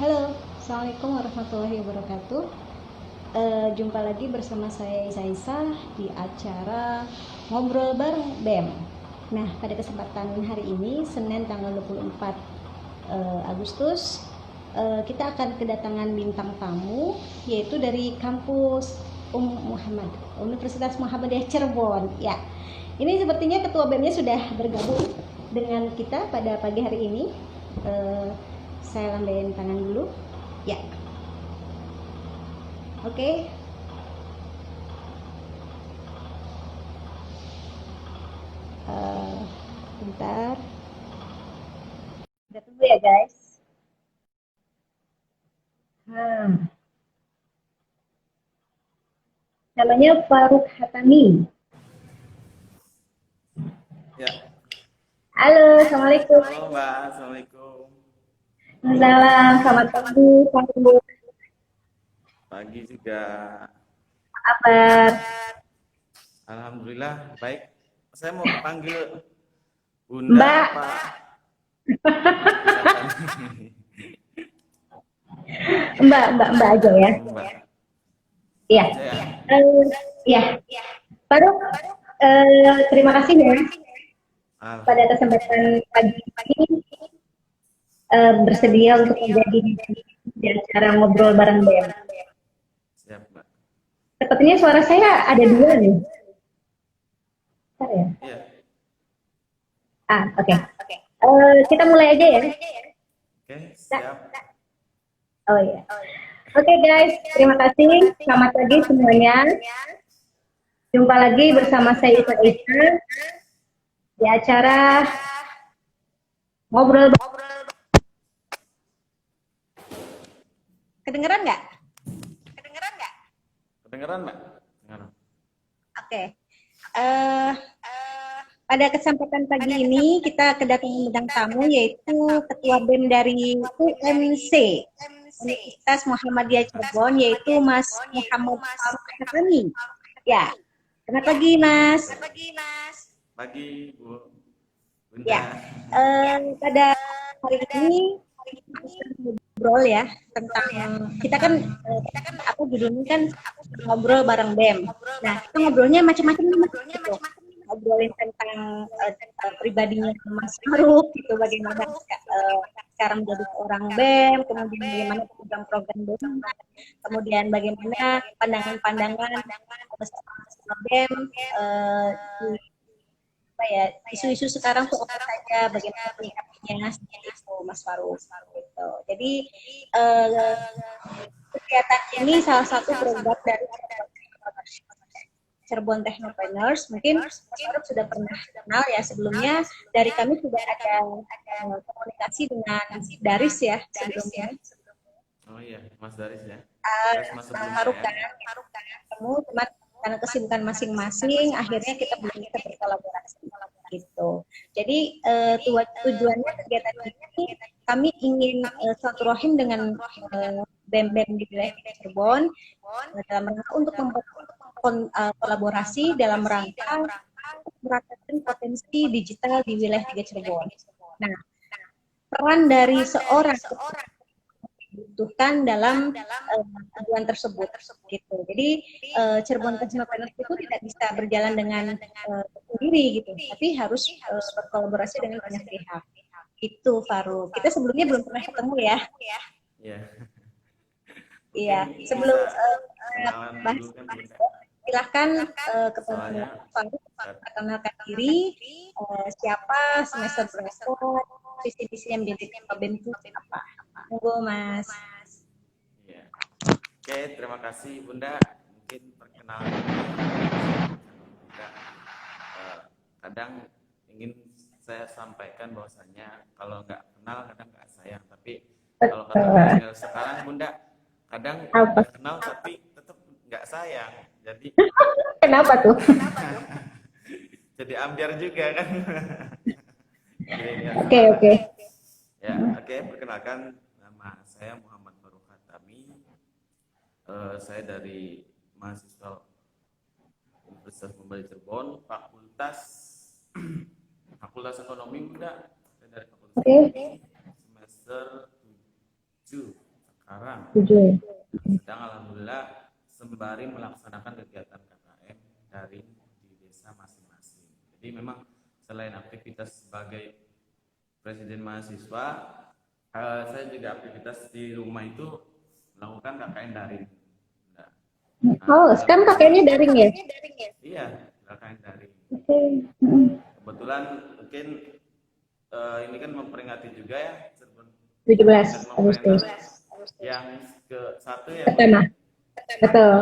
Halo, Assalamualaikum warahmatullahi wabarakatuh. Jumpa lagi bersama saya Zaisa di acara Ngobrol Bareng BEM. Nah, pada kesempatan hari ini, Senin tanggal 24 Agustus, kita akan kedatangan bintang tamu, yaitu dari kampus Universitas Muhammadiyah Cirebon. Ya, ini sepertinya Ketua BEM-nya sudah bergabung dengan kita pada pagi hari ini. Saya lambain tangan dulu. Ya, oke. Bentar. Kita tunggu ya guys. Namanya Faruk Hatami. Ya. Halo, Assalamualaikum. Halo Mbak, Assalamualaikum. Salam, selamat pagi, Faruk. Pagi juga. Apa kabar? Alhamdulillah baik. Saya mau panggil Bunda Mbak, apa? Siapa nih? Mbak aja ya. Mbak Iya. aja ya. Iya. Faruk, terima kasih ya pada Alhamdulillah. kesempatan pagi ini bersedia untuk menjadi di acara ngobrol bareng BEM. Siap Mbak. Sepertinya suara saya ada dua nih. Bentar ya. Iya. Oke. Kita mulai aja ya. Oke, siap. Oh iya. Oke guys, terima kasih. Selamat pagi semuanya. Jumpa lagi bersama saya Isa di acara ngobrol. Kedengeran nggak? Kedengeran Mbak? Kedengeran. Oke. Pada kesempatan pagi ini kita kedatangan bintang tamu yaitu Ketua BEM dari UMC Universitas Muhammadiyah Cirebon yaitu Mas Muhammad Faruk Hatami. Ya, selamat pagi Mas. Pagi Bu. Bunda. Ya, pada hari ini kita akan ngobrol ya tentang kita kan apa judulnya kan ngobrol bareng BEM. Nah, kita ngobrolnya macam-macam nih Mas, gitu. Ngobrolin tentang pribadinya Mas Faruk gitu, bagaimana sekarang menjadi seorang BEM, kemudian bagaimana program-program BEM, kemudian bagaimana pandangan-pandangan bersama BEM di apa ya isu-isu sekarang tuh apa saja, bagaimana menyikapinya seperti itu Mas Faruk gitu. Jadi kegiatan ini salah satu program dari Cirebon Technopreneurs. Mungkin Mas Faruk sudah pernah kenal ya sebelumnya, dari kami sudah ada komunikasi dengan Daris ya sebelumnya. Oh iya, Mas Daris ya. Uh, Daris Mas sebelum Faruk saya. kan ketemu, cuma karena kesibukan masing-masing akhirnya kita belum bisa berkolaborasi gitu. Jadi tujuannya kegiatan ini kami ingin silaturahim dengan BEM-BEM di wilayah Cirebon dalam rangka untuk membuat kolaborasi dalam rangka meratakan potensi digital di wilayah 3 Cirebon. Nah, peran dari seorang dibutuhkan dalam tujuan tersebut gitu. Jadi Cirebon Technopreneurs itu tidak bisa berjalan dengan sendiri gitu, tapi harus berkolaborasi dengan banyak pihak. Itu Faruk. Kita sebelumnya belum pernah ketemu ya. Iya. Iya. Mungkin Sebelum bisa kenalan bahas, dulu kan Bunda. silahkan kepada Soalnya Faruk perkenalkan diri, siapa, semester berapa, visi-visi yang menjadi BEM itu apa. Tunggu Mas. iya. Oke, terima kasih Bunda. Mungkin perkenalan dulu ya. Bunda, kadang ingin saya sampaikan bahwasanya kalau nggak kenal kadang nggak sayang. Tapi kalau kata milenial sekarang Bunda, kadang Apa? udah kenal tapi tetap nggak sayang. Jadi Kenapa tuh? jadi ambiar juga kan. Milenial Oke, sekarang. oke. Ya, oke, perkenalkan nama saya Muhammad Faruk Hatami. Saya dari mahasiswa Universitas Muhammadiyah Cirebon, Fakultas Ekonomi Bunda. Saya dari Fakultas Oke. Ekonomi semester 7. sekarang. Setuju. Sedang alhamdulillah sembari melaksanakan kegiatan KKN daring di desa masing-masing. Jadi memang selain aktivitas sebagai presiden mahasiswa, saya juga aktivitas di rumah itu melakukan KKN daring. Nah, Oh, sekarang kakaknya daring ya? iya, KKN daring. Oke. Kebetulan mungkin ini kan memperingati juga ya Cirebon 17 November Agustus. yang ke satu ya Bunda. Pertama. Betul.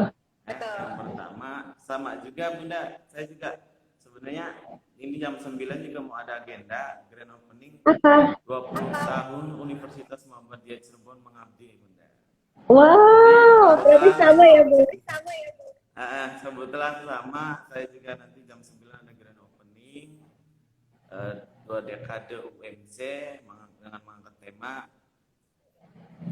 Yang pertama sama juga Bunda, saya juga sebenarnya ini jam 9 juga mau ada agenda grand opening Apa? 20 tahun Universitas Muhammadiyah Cirebon mengabdi Bunda. Wow, berarti sama ya, Bu? Kebetulan sama, saya juga nanti jam 9 ada grand opening 2 dekade UMC dengan mengangkat tema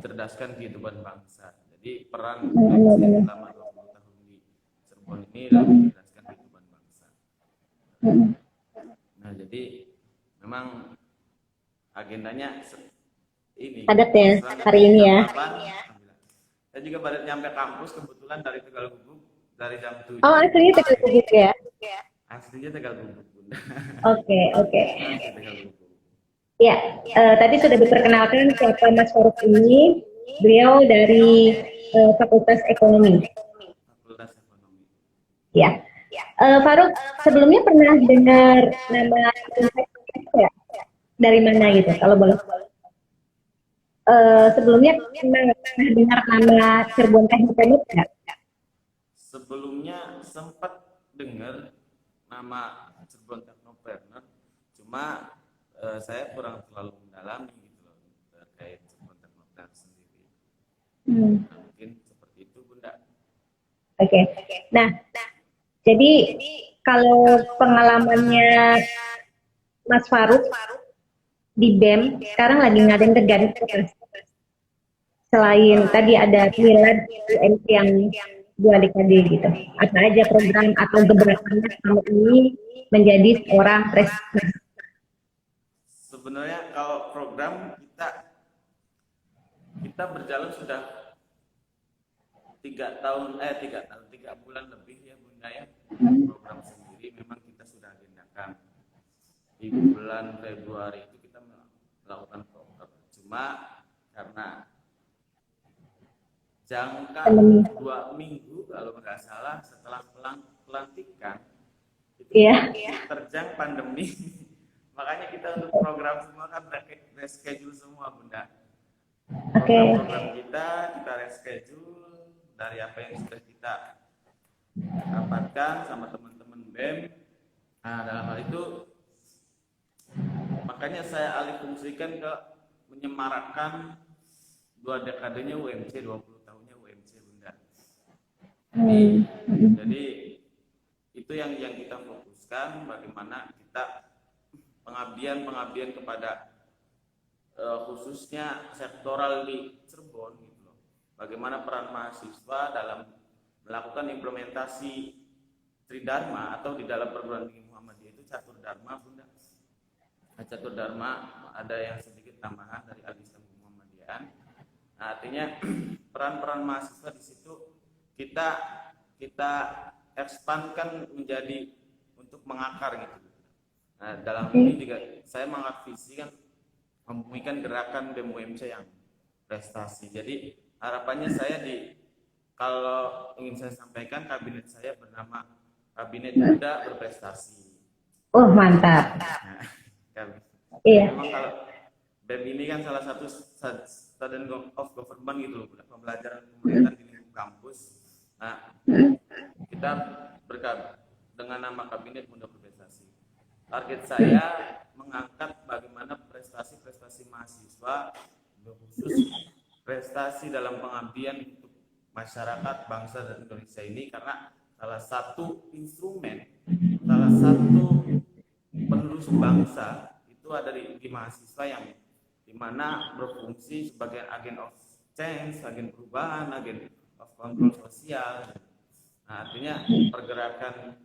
cerdaskan kehidupan bangsa. Jadi peran UMC selama 20 tahun di Cirebon ini dalam mencerdaskan kehidupan bangsa. Nah, jadi memang agendanya ini Padat ya hari ini ya. Saya juga baru nyampe kampus kebetulan dari Tegal Gubuk dari jam 7. Oh, aslinya Tegal Gubuk ya? Aslinya Tegal Gubuk, Bunda. Oke. Asli Tegal Gubuk. Ya, tadi sudah diperkenalkan siapa Mas Farouk ini. Beliau dari Fakultas Ekonomi. Fakultas Ekonomi. Ya. Farouk, sebelumnya pernah dengar nama ya? Dari mana gitu, kalau boleh? Sebelumnya pernah dengar nama Cirebon Technopark nggak? Sebelumnya sempat dengar nama Cirebon Technopark, cuma saya kurang terlalu mendalami gitu loh terkait Cirebon Technopark sendiri. Nah, mungkin seperti itu Bunda. Oke. Nah, jadi kalau pengalamannya Mas Farouk di BEM sekarang lagi ngadain kegiatan apa? Selain tadi ada milad UMC yang 2 dekade gitu. Apa aja program atau gebrakannya selama ini menjadi seorang presiden? Sebenarnya kalau program kita berjalan sudah 3 bulan lebih ya Bunda ya. Program sendiri memang kita sudah agendakan di bulan Februari itu kita melakukan program. Cuma karena jangka 2 minggu kalau nggak salah setelah pelantikan itu terjang pandemi. Makanya kita untuk program semua kan reschedule semua Bunda. Program kita reschedule dari apa yang sudah kita dapatkan sama teman-teman BEM. Nah, dalam hal itu makanya saya alih fungsikan ke menyemarakkan 2 dekadenya UMC, 20 tahunnya UMC Bunda. Jadi itu yang kita fokuskan, bagaimana kita pengabdian kepada khususnya sektoral di Cirebon gitu loh. Bagaimana peran mahasiswa dalam melakukan implementasi Tridharma atau di dalam perguruan tinggi Muhammadiyah itu Catur Dharma Bunda. Catur Dharma ada yang sedikit tambahan dari Al-Islam Muhammadiyah. Nah, artinya peran-peran mahasiswa di situ kita ekspankan menjadi untuk mengakar gitu. Nah, dalam ini juga saya mengangkat visi kan membumikan gerakan BEM UMC yang prestasi. Jadi harapannya saya kalau ingin saya sampaikan kabinet saya bernama Kabinet Muda Berprestasi. Oh, mantap. Nah, Iya. memang kalau BEM ini kan salah satu student of government gitu loh, pembelajaran pemerintahan di lingkup kampus. Nah, kita dengan nama Kabinet Muda Berprestasi. Target saya mengangkat bagaimana prestasi mahasiswa, khusus prestasi dalam pengabdian untuk masyarakat, bangsa dan Indonesia ini, karena salah satu instrumen, salah satu penerus bangsa itu ada di mahasiswa yang dimana berfungsi sebagai agen of change, agen perubahan, agen of kontrol sosial. Nah, artinya pergerakan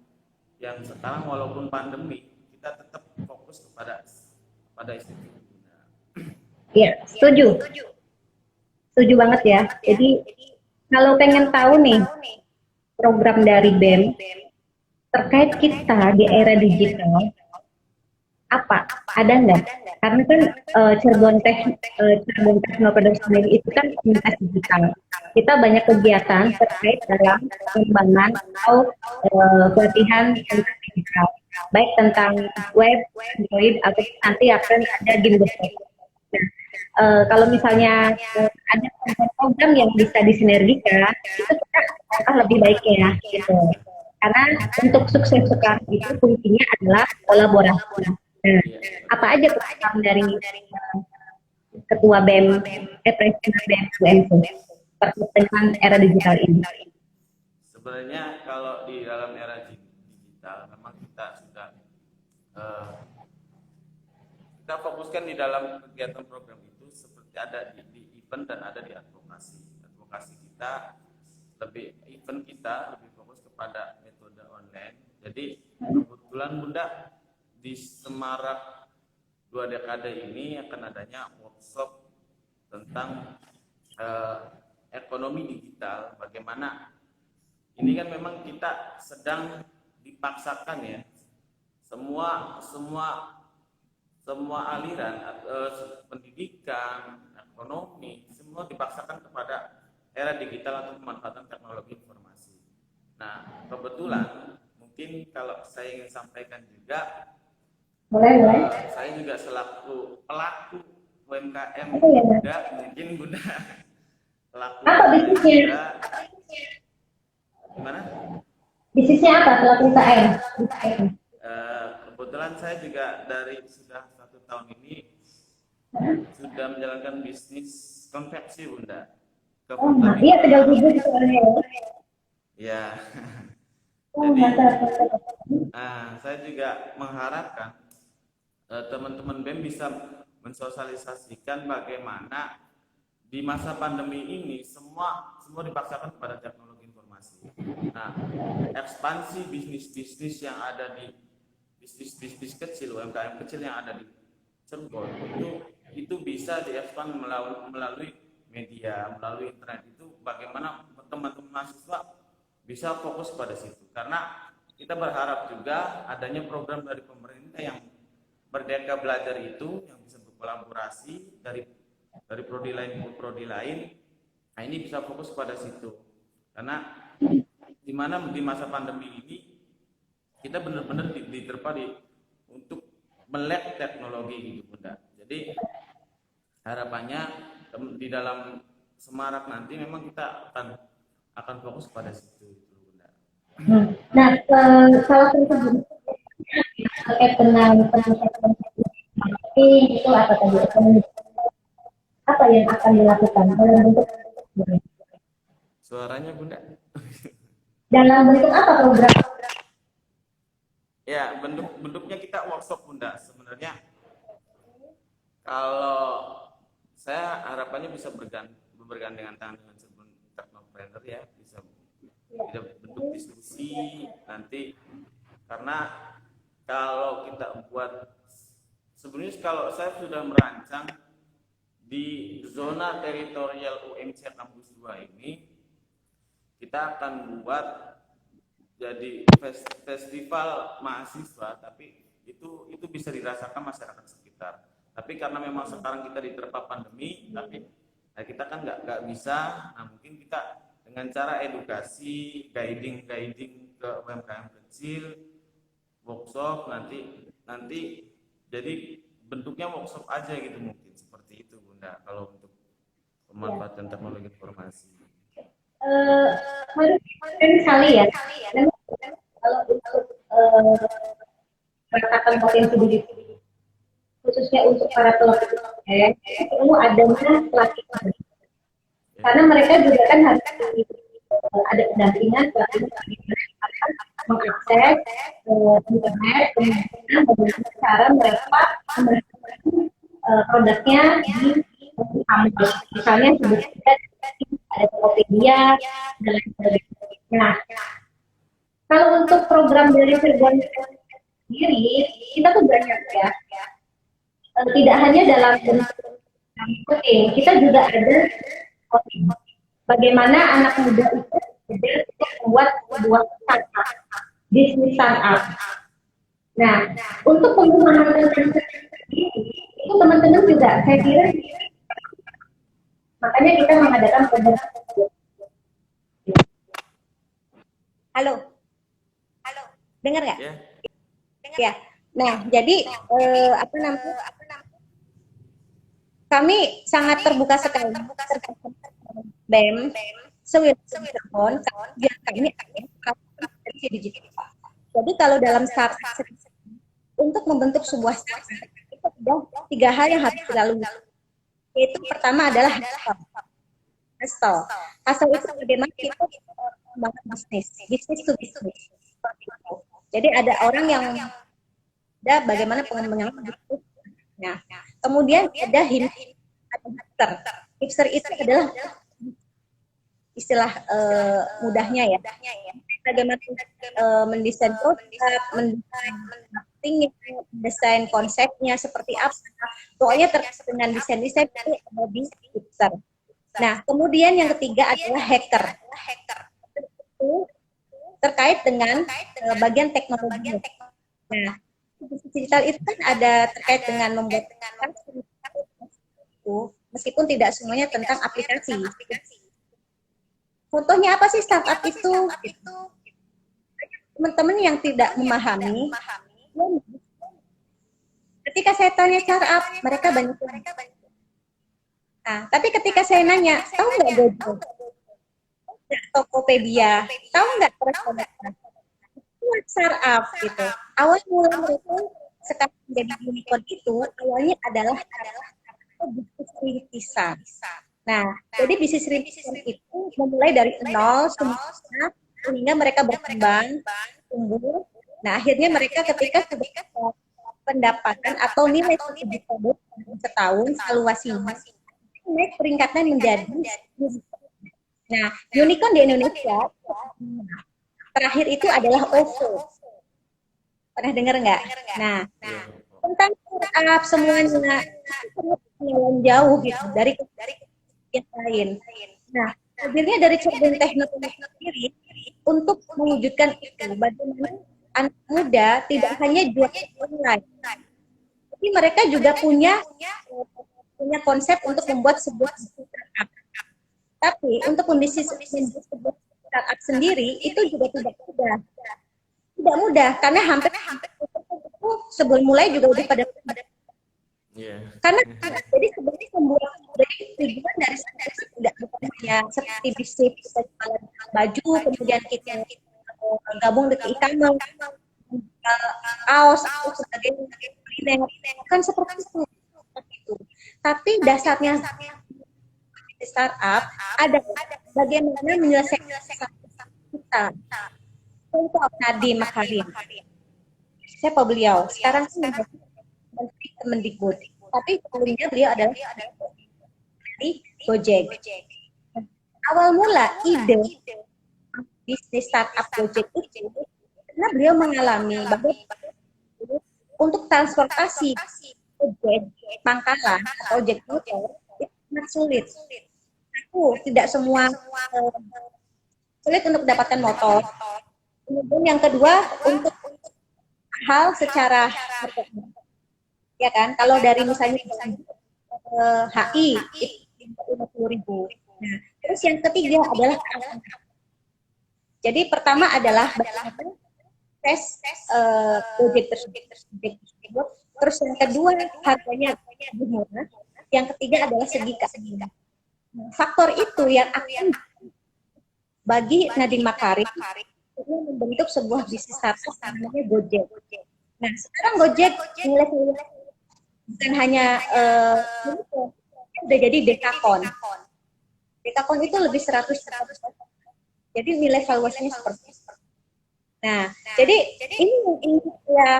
yang sekarang walaupun pandemi kita tetap fokus pada institusi. Iya, setuju. setuju banget ya. Jadi kalau pengen tahu nih program dari BEM terkait kita di era digital, apa? Ada nggak? Karena kan Cirebon Technopreneurship sendiri itu kan komunitas digital. Kita banyak kegiatan terkait dalam pengembangan atau pelatihan tentang digital, baik tentang web, Android, atau nanti akan ada game development. Nah, kalau misalnya ada program yang bisa disinergikan, itu kita akan lebih baiknya, gitu. Karena untuk sukses sekarang itu kuncinya adalah kolaborasi. Nah, apa aja program dari Ketua BEM, Presiden BEM UMC terkait dengan era digital ini? Sebenarnya kalau di dalam era digital memang kita sudah kita fokuskan di dalam kegiatan program itu seperti ada di event dan ada di advokasi. Advokasi kita lebih fokus kepada metode online. Jadi kebetulan Bunda di Semarak 2 dekade ini akan adanya workshop tentang ekonomi digital. Bagaimana ini kan memang kita sedang dipaksakan ya, semua aliran pendidikan, ekonomi, semua dipaksakan kepada era digital atau pemanfaatan teknologi informasi. Nah, kebetulan mungkin kalau saya ingin sampaikan juga, saya juga selaku pelaku UMKM juga, mungkin Bunda pelaku apa bisnisnya? Gimana? Bisnisnya apa pelaku UKM? Kebetulan saya juga dari sudah 1 tahun ini sudah menjalankan bisnis konveksi Bunda. Iya, Tegal Bubur soalnya. Ya. Jadi, saya juga mengharapkan teman-teman BEM bisa mensosialisasikan bagaimana di masa pandemi ini semua dipaksakan kepada teknologi informasi. Nah, ekspansi bisnis-bisnis yang ada di bisnis kecil, UMKM kecil yang ada di Cirebon itu bisa diekspan melalui media, melalui internet. Itu bagaimana teman-teman mahasiswa bisa fokus pada situ. Karena kita berharap juga adanya program dari pemerintah yang Merdeka Belajar itu yang bisa berkolaborasi dari prodi lain ke prodi lain. Nah, ini bisa fokus pada situ. Karena di mana di masa pandemi ini kita benar-benar diterpa untuk melek teknologi gitu Bunda. Jadi harapannya di dalam Semarak nanti memang kita akan fokus pada situ gitu Bunda. Nah, salah satu terkait dengan itu apa tadi ekonomi, apa yang akan dilakukan dalam bentuk Suaranya Bunda? Dalam bentuk apa program? Ya, bentuknya kita workshop Bunda. Sebenarnya kalau saya harapannya bisa bergandengan tangan dengan Cirebon Technopreneur ya, bisa bentuk diskusi nanti. Karena kalau kita buat, sebenarnya kalau saya sudah merancang di zona teritorial UMC Kampus 2 ini, kita akan buat jadi festival mahasiswa, tapi itu bisa dirasakan masyarakat sekitar. Tapi karena memang sekarang kita diterpa pandemi, tapi kita kan nggak bisa. Nah, mungkin kita dengan cara edukasi, guiding ke UMKM kecil, workshop nanti jadi bentuknya workshop aja gitu, mungkin seperti itu Bunda kalau untuk pemanfaatan teknologi informasi. Harus sekali ya. Kalau untuk merasakan potensi diri, khususnya untuk para pelaku UMKM, perlu adanya pelatihan. Karena mereka juga kan harus ada pendampingan pelatihan mengakses internet, kemudian bagaimana cara mereka memasukkan produknya di kampus. Misalnya sebetulnya ada Tokopedia dan lain sebagainya. Nah, kalau untuk program dari Cirebon sendiri, kita tuh banyak ya. Tidak hanya dalam bentuk marketing, kita juga ada Bagaimana anak muda itu belajar untuk membuat sebuah startup, bisnis startup. Nah, untuk pemahaman tentang ini, itu teman-teman juga saya kira makanya kita mengadakan program. Halo, dengar nggak? Ya. Ya. Nah, jadi apa namanya? Kami sangat terbuka sekali terkait BEM Cirebon biar kami dari digital. Jadi kalau dalam startup untuk membentuk sebuah startup itu ada 3 hal yang harus dilalui. Yaitu pertama adalah hustle. Hustle itu bagaimana kita membangun bisnis to bisnis. Jadi ada orang yang ada bagaimana pengembangan bisnis. Nah, kemudian ada hipster. Hipster itu adalah istilah mudahnya ya. Bagaimana mendesain produk, mendesain marketingnya, mendesain konsepnya seperti apa. Pokoknya terkait dengan desain-desain itu ada di hipster. Nah, kemudian yang ketiga adalah hacker. Itu terkait dengan bagian teknologi. Nah, digital itu kan ada terkait dengan membuat itu, meskipun tidak semuanya tentang aplikasi. Contohnya apa sih startup itu? Teman-teman yang tidak memahami, ketika saya tanya startup, mereka banyak. Nah, tapi ketika saya nanya, tahu nggak Gojek? Tokopedia, tahu nggak startup gitu. Awal mula mereka sekarang menjadi unicorn itu awalnya adalah bisnis rintisan. Nah, jadi bisnis rintisan itu memulai dari nol sehingga mereka berkembang, tumbuh. Nah, akhirnya mereka ketika pendapatan atau nilai produk setahun valuasinya naik peringkatnya menjadi. Nah, unicorn di Indonesia terakhir itu adalah OVO. Pernah dengar nggak? Nah, tentang startup semuanya jalan jauh gitu dari yang lain. Nah, akhirnya dari Cirebon Teknologi sendiri untuk mewujudkan itu, bagaimana anak muda tidak hanya jual online, tapi mereka juga punya konsep untuk membuat sebuah startup. Tapi untuk membisnis sebuah startup sendiri itu juga tidak mudah. Tidak mudah karena hampir sebelum mulai juga udah pada karena jadi sebenarnya membuat dari tujuan dari sana tidak bukan hanya seperti bisnis kita jualan baju kemudian kita gabung dengan e-commerce kaos atau sebagainya kan seperti itu tapi dasarnya startup ada bagaimana menyelesaikan kita. Contoh Nadiem Makarim siapa beliau sekarang Menteri Kemendikbud. Tapi sebelumnya beliau adalah di Gojek. Awal mula ide bisnis startup Gojek itu karena beliau mengalami bahwa untuk transportasi Gojek Pangkalan atau ojek motor itu sangat sulit. Tidak semua sulit untuk mendapatkan motor. Kemudian yang kedua untuk hal secara ya kan kalau dari misalnya HI itu 50.000. Nah, terus yang ketiga adalah jadi pertama adalah tes Gojek tersebut. Terus yang kedua harganya lebih murah. Yang ketiga adalah segi keadilan. Faktor itu yang akan bagi Nadiem Makarim membentuk sebuah bisnis startup namanya Gojek. Nah, sekarang Gojek nilai bukan hanya udah jadi dekakon. Dekakon itu lebih 100. Jadi nilai valuasinya seperti itu. Nah, jadi ini ya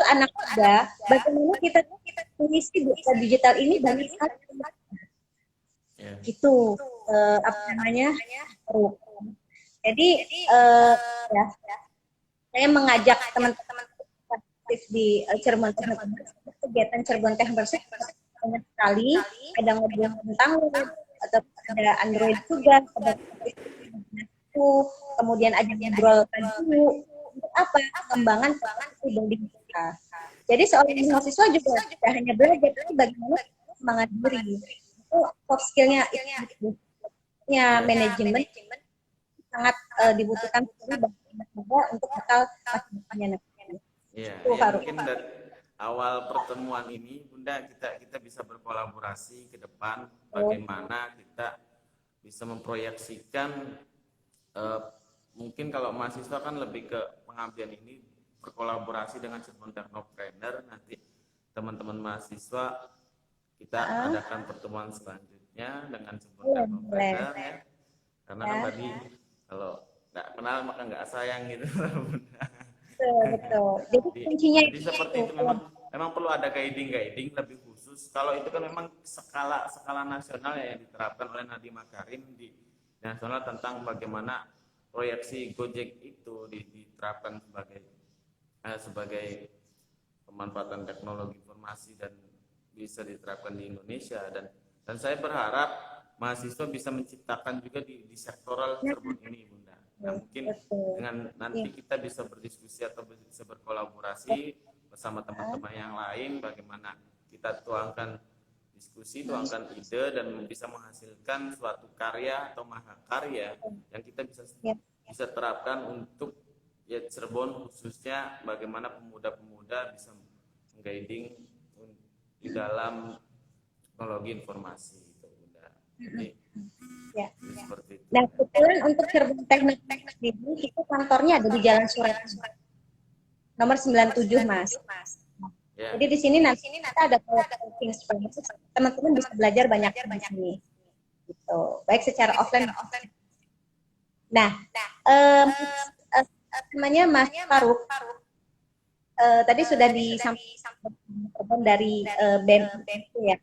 anak muda, bagaimana kita mengisi digital ini banyak sekali. Itu apa namanya? Jadi ya saya mengajak teman-teman aktif di Cirebon Tech kegiatan Cirebon Tech banyak kali, ada ngobrol tentang web, atau ada Android juga, ada itu, kemudian ada ngobrol review, untuk apa? Pengembangan pribadi kita. Jadi seorang mahasiswa juga tidak hanya belajar, tapi bagaimana semangat diri. Itu soft skill-nya itu ya, Ya. manajemen sangat dibutuhkan sekali bagi kita untuk bekal masa depannya nanti. Iya, Itu ya Farouk. mungkin dari awal pertemuan ini, Bunda, kita bisa berkolaborasi ke depan bagaimana kita bisa memproyeksikan mungkin kalau mahasiswa kan lebih ke pengabdian ini berkolaborasi dengan Cirebon Technopreneur. Nanti teman-teman mahasiswa kita adakan pertemuan selanjutnya dengan Cirebon Technopreneur ya. Karena kan tadi kalau nggak kenal maka nggak sayang gitu, Bunda. Betul. Jadi kuncinya Jadi seperti itu memang perlu ada guiding lebih khusus. Kalau itu kan memang skala nasional ya yang diterapkan oleh Nadiem Makarim di nasional tentang bagaimana proyeksi Gojek itu diterapkan sebagai pemanfaatan teknologi informasi dan bisa diterapkan di Indonesia, dan saya berharap mahasiswa bisa menciptakan juga di sektoral Cirebon ini, Bunda. Nah, mungkin dengan nanti kita bisa berdiskusi atau bisa berkolaborasi bersama teman-teman yang lain, bagaimana kita tuangkan diskusi, tuangkan ide, dan bisa menghasilkan suatu karya atau mahakarya yang kita bisa terapkan untuk ya Cirebon, khususnya bagaimana pemuda-pemuda bisa mengguiding di dalam teknologi informasi itu, Bunda. Jadi ya. seperti itu. Nah, kebetulan untuk Cirebon Teknik ini itu kantornya ada di Jalan Surat nomor 97, Mas. Ya. Jadi di sini nanti kita ada co-working space, teman-teman bisa belajar banyak di sini. Gitu. Baik secara offline. Nah, namanya Mas Farouk. Tadi sudah disampaikan dari BEM itu ya,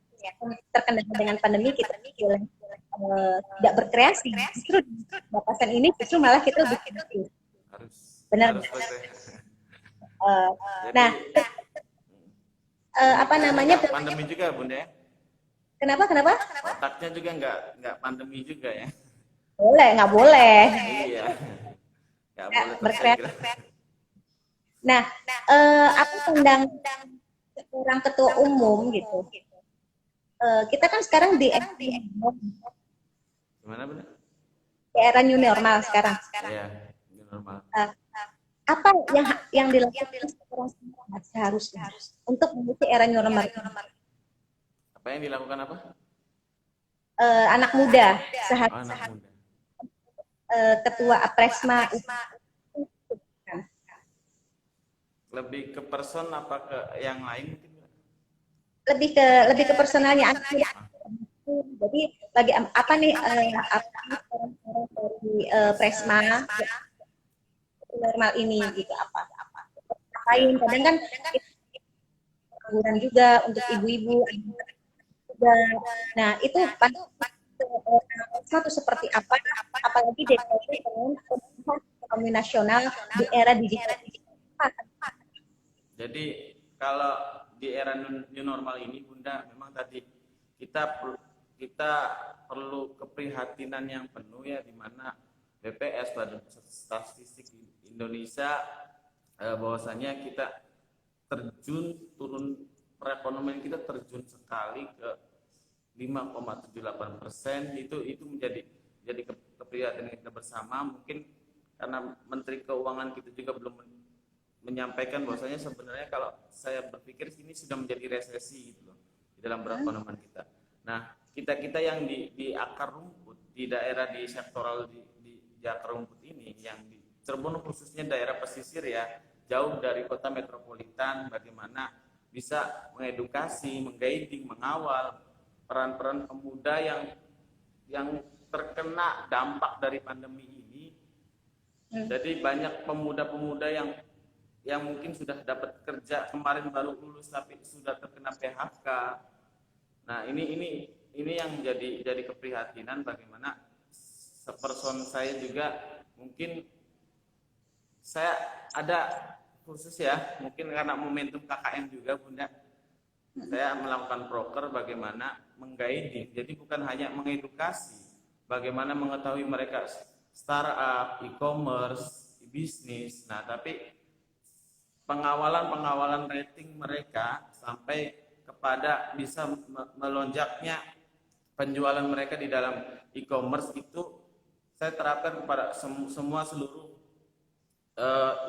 terkendala dengan pandemi kita boleh tidak berkreasi. Justru batasan ini justru malah kita lebih kreatif. Benar. Nah, apa namanya? Pandemi juga, Bunda ya? Kenapa? Otaknya juga nggak pandemi juga ya? Boleh, nggak boleh. Iya. Nggak boleh berkreatif. Nah, apa pandangan seorang ketua umum gitu? Kita kan sekarang di gimana, Bunda? Di era new normal sekarang. Iya, new normal. Apa yang dilakukan seorang seharusnya untuk menuju era new normal? Apa yang dilakukan apa? Anak muda Anak muda. Ketua Apresma Lebih ke person apa ke yang lain mungkin? lebih ke personalnya anak muda. Jadi lagi apa nih orang-orang dari Presma normal ini gitu apa lain kadang kan liburan juga untuk ibu-ibu juga. Nah itu satu seperti apa, apalagi dengan ekonomi nasional di era digital. Jadi kalau di era new normal ini, Bunda, memang tadi kita perlu keprihatinan yang penuh ya, di mana BPS, Badan Pusat Statistik Indonesia, bahwasanya kita turun perekonomian kita terjun sekali ke 5,78%. Itu menjadi keprihatinan kita bersama. Mungkin karena Menteri Keuangan kita juga belum menyampaikan bahwasanya sebenarnya kalau saya berpikir ini sudah menjadi resesi gitu loh di dalam perekonomian kita. Nah, kita yang di akar rumput, di daerah di sektoral di akar rumput ini, yang di Cirebon khususnya daerah pesisir ya, jauh dari kota metropolitan, bagaimana bisa mengedukasi, mengguiding, mengawal peran-peran pemuda yang terkena dampak dari pandemi ini. Jadi banyak pemuda-pemuda yang mungkin sudah dapat kerja, kemarin baru lulus tapi sudah terkena PHK. Nah, ini yang jadi keprihatinan, bagaimana seperson saya juga mungkin saya ada khusus ya, mungkin karena momentum KKN juga, Bunda. saya melakukan proker bagaimana mengguiding. Jadi bukan hanya mengedukasi, bagaimana mengetahui mereka startup, e-commerce, bisnis. Nah, tapi pengawalan rating mereka sampai kepada bisa melonjaknya penjualan mereka di dalam e-commerce itu saya terapkan kepada semua seluruh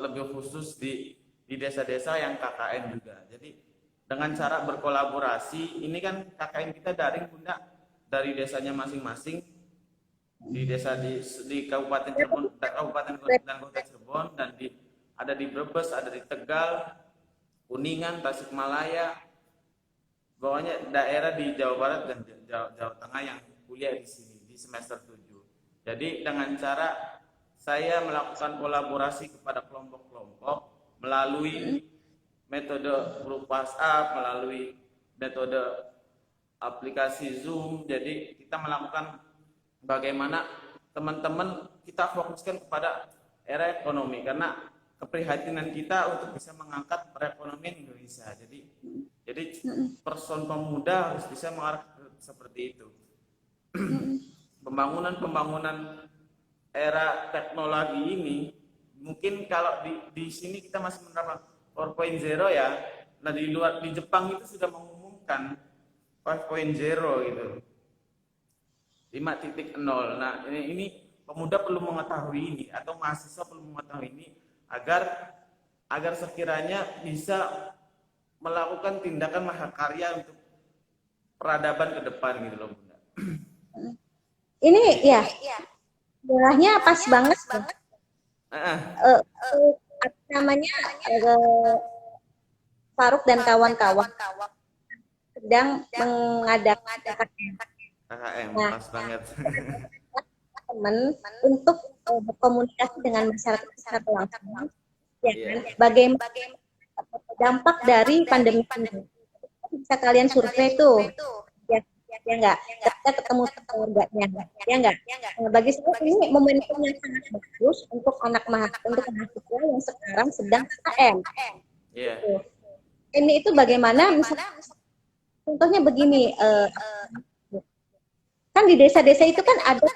lebih khusus di desa-desa yang KKN juga. Jadi dengan cara berkolaborasi, ini kan KKN kita daring Bunda, dari desanya masing-masing, di desa di Kabupaten Cirebon, Kabupaten dan Kota Cirebon, dan ada di Brebes, ada di Tegal, Kuningan, Tasikmalaya, pokoknya daerah di Jawa Barat dan Jawa Tengah yang kuliah di sini di semester 7. Jadi dengan cara saya melakukan kolaborasi kepada kelompok-kelompok melalui metode grup WhatsApp, melalui metode aplikasi Zoom. Jadi kita melakukan bagaimana teman-teman kita fokuskan kepada era ekonomi, karena keprihatinan kita untuk bisa mengangkat perekonomian Indonesia. Jadi person pemuda harus bisa mengarah seperti itu. Pembangunan era teknologi ini mungkin kalau di sini kita masih menerapkan 4.0 ya. Nah, di Jepang itu sudah mengumumkan 5.0 gitu. 5.0. Nah, ini pemuda perlu mengetahui ini, atau mahasiswa perlu mengetahui ini agar sekiranya bisa melakukan tindakan mahakarya untuk peradaban ke depan gitu loh, Bunda. Ini ya, daerahnya pas banget. Apa namanya, Faruk dan kawan-kawan sedang mengadakan KKM, nah, pas banget. teman untuk berkomunikasi dengan masyarakat secara langsung, ya kan? Bagaimana dampak dari pandemi ini? Bisa kalian survei tuh, ya enggak? Kita ketemu keluarganya, ya enggak? Nah, bagi saya ini momentum yang sangat bagus untuk mahasiswa yang sekarang sedang KKM. Yeah. Ini itu bagaimana? Misalnya, contohnya begini, kan di desa-desa itu kan ada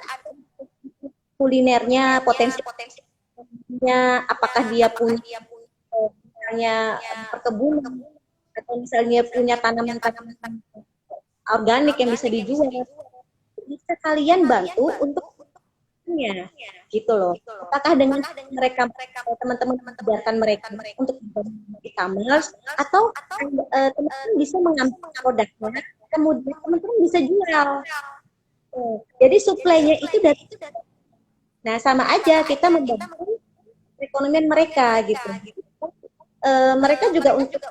kulinernya, potensinya, apakah dia punya misalnya perkebunan atau misalnya punya tanaman-tanaman organik yang bisa dijual, bisa kalian bantu untuk punya gitu loh. Apakah dengan mereka teman-teman mengajarkan mereka untuk e-commerce, atau teman-teman bisa mengambil produknya, kemudian teman-teman bisa jual. Jadi suplainya itu dari, nah sama aja kita membantu perekonomian mereka gitu. Mereka juga untuk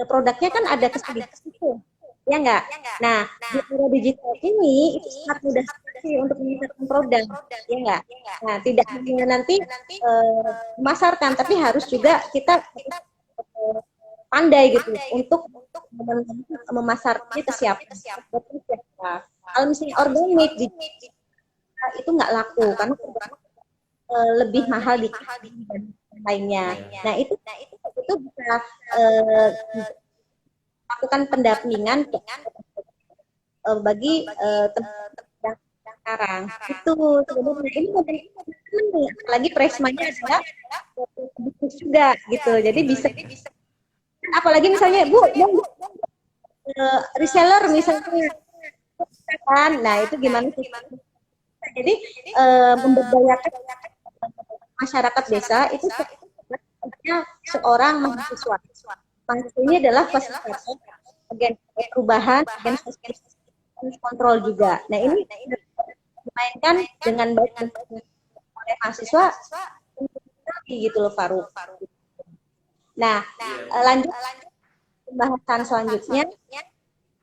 produknya kan ada kesedihan itu, ya enggak? Nah, di era digital ini itu sangat mudah sekali untuk menyediakan produk, ya enggak? Nah, tidak hanya nanti memasarkan, tapi harus juga kita pandai gitu untuk memasarkannya ke siapa. Kalau misalnya organik itu nggak laku karena lebih mahal di lainnya. Nah, itu bisa lakukan pendampingan bagi teman-teman sekarang. Itu sebenarnya ini teman-teman, apalagi Presmanya adalah bisnis juga gitu. Jadi bisa, apalagi misalnya Bu, reseller misalnya kan, nah itu gimana sih? Jadi memberdayakan masyarakat desa itu sebenarnya seorang mahasiswa. Mahasiswa ini adalah fasilitator agen perubahan, agen sosial kontrol juga. Nah ini dimainkan dengan baik oleh mahasiswa gitu loh, Faruk. Nah, lanjut pembahasan selanjutnya.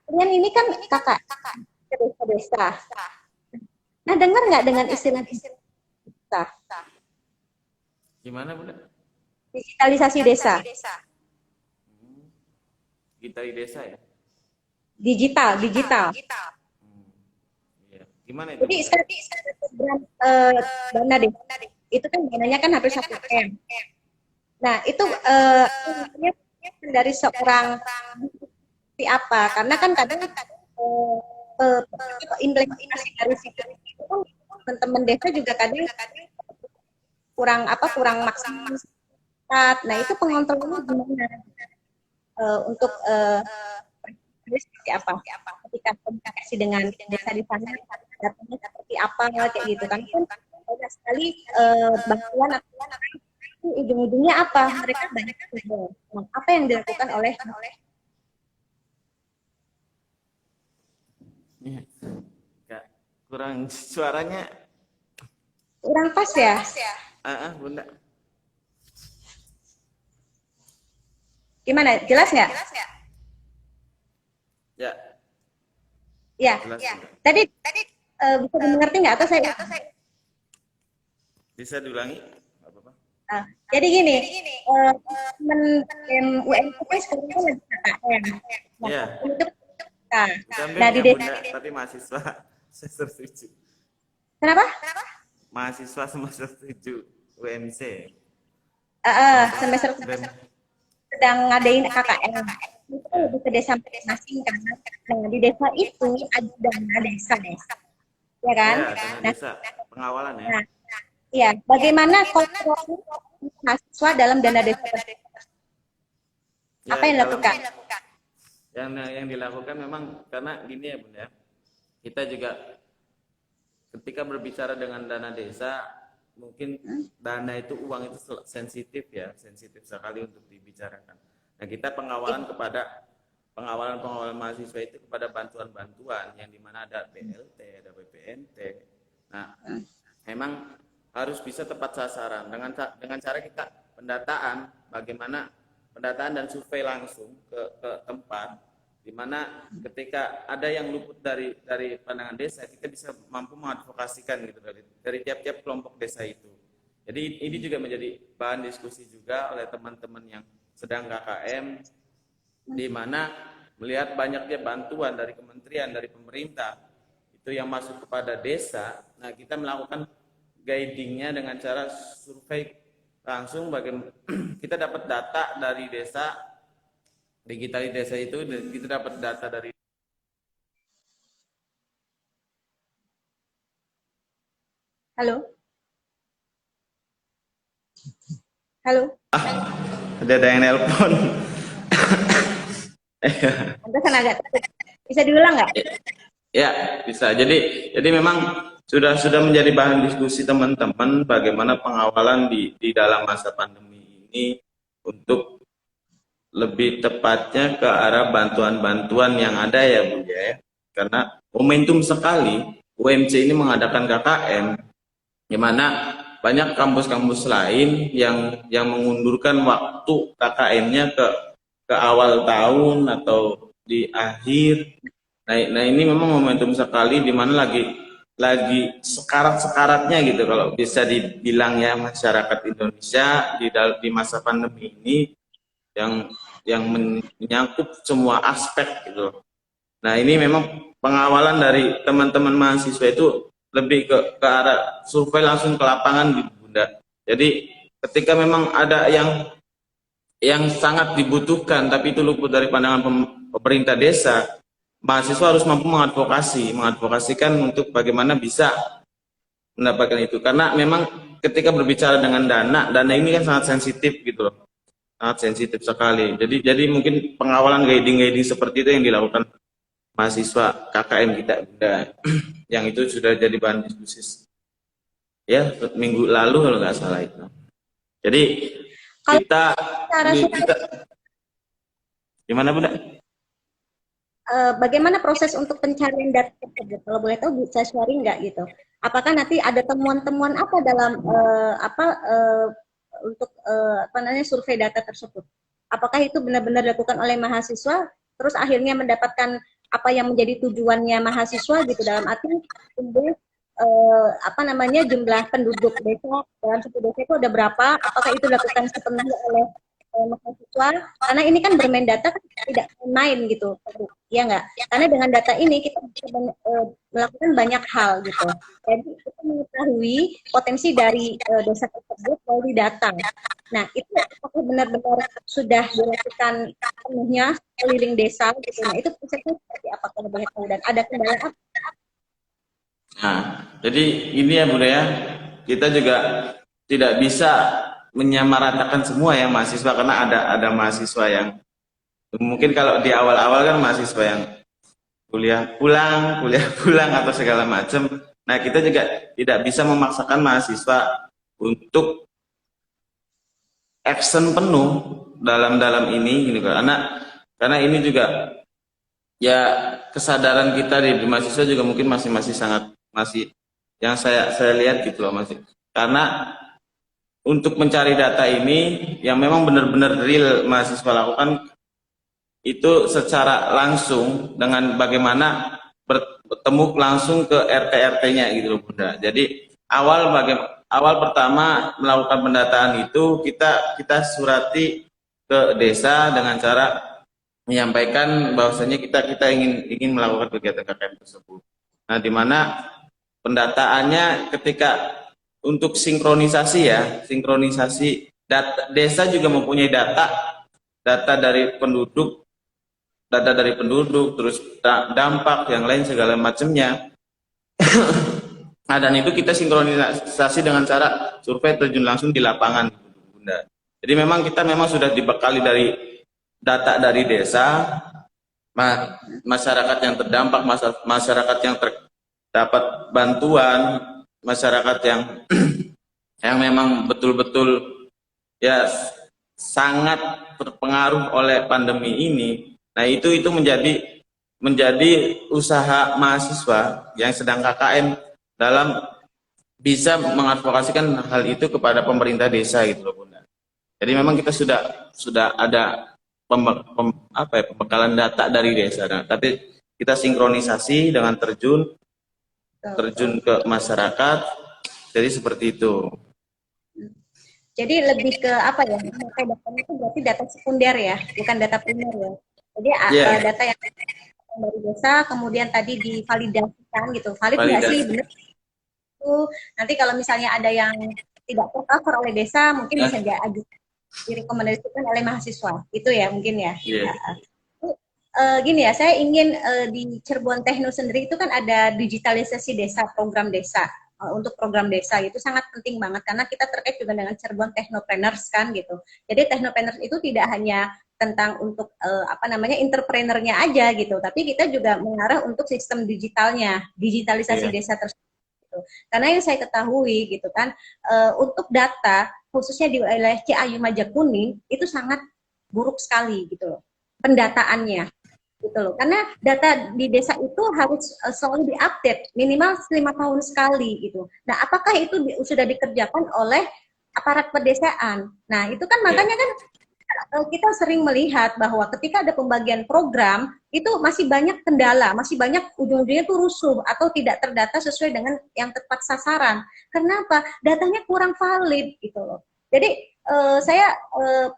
Kalian ini kan kakak ke desa-desa. Nah, dengar nggak dengan istilah desa? Gimana, Bunda? Digitalisasi desa. Digital desa ya? Digital. Iya. Gimana itu? Jadi dana deh. Itu kan dananya kan hampir 1 M. Nah, itu dari seorang seperti apa, karena kan kadang implementasi dari situ itu kan teman-teman desa juga kadang kurang maksimal. Nah itu pengontrolannya gimana untuk seperti apa ketika komunikasi dengan desa di sana, datanya seperti apa kayak gitu kan banyak sekali bantuan atau ujung-ujungnya apa mereka banyak apa yang dilakukan oleh Ya, Kak, kurang suaranya. kurang pas ya. Bunda. Gimana, jelas nggak? Ya, Ya, jelas. tadi bisa dimengerti nggak atau saya Bisa diulangi? Nggak apa-apa. jadi gini, teman UMKM sekarang kan lagi KKN. Nah, Iya. itu Nah, di Bunda, desa tapi mahasiswa semester 7. kenapa? Mahasiswa semester 7 UMC. Semester sedang ngadain KKN. Itu lebih ke desa masing-masing kan. Nah, di desa itu ada dana desa, ya kan? Ya, dana desa pengawalan ya. Nah, iya, bagaimana kontrol mahasiswa dalam dana desa tersebut? Ya, Apa yang dilakukan? Yang dilakukan memang karena gini ya Bunda. Kita juga ketika berbicara dengan dana desa, mungkin dana itu, uang itu sensitif ya, sensitif sekali untuk dibicarakan. Nah, kita pengawalan mahasiswa itu kepada bantuan-bantuan yang dimana ada BLT, ada BPNT. Nah, memang harus bisa tepat sasaran dengan cara kita pendataan, bagaimana pendataan dan survei langsung ke tempat, di mana ketika ada yang luput dari pandangan desa, kita bisa mampu mengadvokasikan gitu dari tiap-tiap kelompok desa itu. Jadi ini juga menjadi bahan diskusi juga oleh teman-teman yang sedang KKM, di mana melihat banyaknya bantuan dari kementerian, dari pemerintah itu yang masuk kepada desa. Nah, kita melakukan guidingnya dengan cara survei langsung, bagaimana kita dapat data dari desa, digital desa itu, kita dapat data dari Halo? ada yang nelpon. Pantesan agak bisa diulang nggak? Ya, bisa. Jadi memang sudah menjadi bahan diskusi teman-teman bagaimana pengawalan di dalam masa pandemi ini untuk lebih tepatnya ke arah bantuan-bantuan yang ada ya Bu ya. Karena momentum sekali UMC ini mengadakan KKN, di mana banyak kampus-kampus lain yang mengundurkan waktu KKN-nya ke awal tahun atau di akhir. Nah ini memang momentum sekali, di mana lagi sekarat-sekaratnya gitu kalau bisa dibilang ya, masyarakat Indonesia di masa pandemi ini yang menyangkut semua aspek gitu. Nah ini memang pengawalan dari teman-teman mahasiswa itu lebih ke arah survei langsung ke lapangan gitu Bunda. Jadi ketika memang ada yang sangat dibutuhkan tapi itu luput dari pandangan pemerintah desa, mahasiswa harus mampu mengadvokasikan untuk bagaimana bisa mendapatkan itu. Karena memang ketika berbicara dengan dana ini kan sangat sensitif gitu loh. Sangat sensitif sekali. Jadi mungkin pengawalan guiding seperti itu yang dilakukan mahasiswa KKM kita yang itu sudah jadi bahan diskusi ya minggu lalu kalau nggak salah itu. Jadi kita gimana Bunda? Bagaimana proses untuk pencarian data tersebut? Kalau boleh tahu bisa sharing nggak gitu? Apakah nanti ada temuan-temuan apa dalam untuk survei data tersebut? Apakah itu benar-benar dilakukan oleh mahasiswa, terus akhirnya mendapatkan apa yang menjadi tujuannya mahasiswa gitu, dalam arti jumlah penduduk desa dalam satu desa itu ada berapa? Apakah itu dilakukan sepenuhnya oleh mahasiswa? Karena ini kan bermain data kan tidak main gitu, ya nggak? Karena dengan data ini kita bisa melakukan banyak hal gitu. Jadi kita mengetahui potensi dari desa tersebut melalui data. Nah, itu apakah benar-benar sudah dilakukan penuhnya keliling desa gitu? Nah, itu prosesnya seperti apa kalau boleh tahu dan ada kendala apa? Nah, jadi ini ya Bunda ya, kita juga tidak bisa menyamaratakan semua ya mahasiswa, karena ada mahasiswa yang mungkin kalau di awal-awal kan mahasiswa yang kuliah pulang atau segala macam. Nah, kita juga tidak bisa memaksakan mahasiswa untuk action penuh dalam ini gitu, karena ini juga ya kesadaran kita di mahasiswa juga mungkin masih sangat masih yang saya lihat gitu loh, masih karena untuk mencari data ini yang memang benar-benar real mahasiswa lakukan itu secara langsung dengan bagaimana bertemu langsung ke RT-RT-nya gitu loh Bunda. Jadi awal pertama melakukan pendataan itu kita surati ke desa dengan cara menyampaikan bahwasanya kita ingin melakukan kegiatan KKN tersebut. Nah, di mana pendataannya ketika untuk sinkronisasi ya, sinkronisasi data, desa juga mempunyai data dari penduduk, terus dampak yang lain segala macamnya. Nah, dan itu kita sinkronisasi dengan cara survei terjun langsung di lapangan, Bunda. Jadi kita memang sudah dibekali dari data dari desa, masyarakat yang terdampak, masyarakat yang terdapat bantuan, masyarakat yang yang memang betul-betul ya sangat terpengaruh oleh pandemi ini. Nah, itu menjadi usaha mahasiswa yang sedang KKN dalam bisa mengadvokasikan hal itu kepada pemerintah desa gitu loh Bunda. Jadi memang kita sudah ada pembekalan data dari desa. Nah, tapi kita sinkronisasi dengan terjun ke masyarakat. Jadi seperti itu. Jadi lebih ke apa ya? Memakai datanya itu berarti data sekunder ya, bukan data primer ya. Jadi Iya, data yang dari desa kemudian tadi divalidasikan gitu. Valid nggak sih validasi. benar itu? Nanti kalau misalnya ada yang tidak tercover oleh desa, mungkin bisa Ya, direkomendasikan oleh mahasiswa. Itu ya mungkin ya. iya, Gini ya, saya ingin di Cirebon Tekno sendiri itu kan ada digitalisasi desa, program desa. Untuk program desa itu sangat penting banget karena kita terkait juga dengan Cirebon Technopreneurs kan gitu. Jadi Technopreneurs itu tidak hanya tentang untuk apa namanya entrepreneurnya aja gitu, tapi kita juga mengarah untuk sistem digitalnya, digitalisasi iya, desa tersebut. Gitu. Karena yang saya ketahui gitu kan, untuk data khususnya di wilayah Ciayu Majakuning itu sangat buruk sekali gitu loh pendataannya gitu loh. Karena data di desa itu harus selalu diupdate minimal 5 tahun sekali gitu. Nah, apakah itu sudah dikerjakan oleh aparat pedesaan? Nah, itu kan iya, makanya kan kita sering melihat bahwa ketika ada pembagian program itu masih banyak kendala, masih banyak ujung-ujungnya itu rusuh atau tidak terdata sesuai dengan yang tepat sasaran. Kenapa? Datanya kurang valid gitu loh. Jadi saya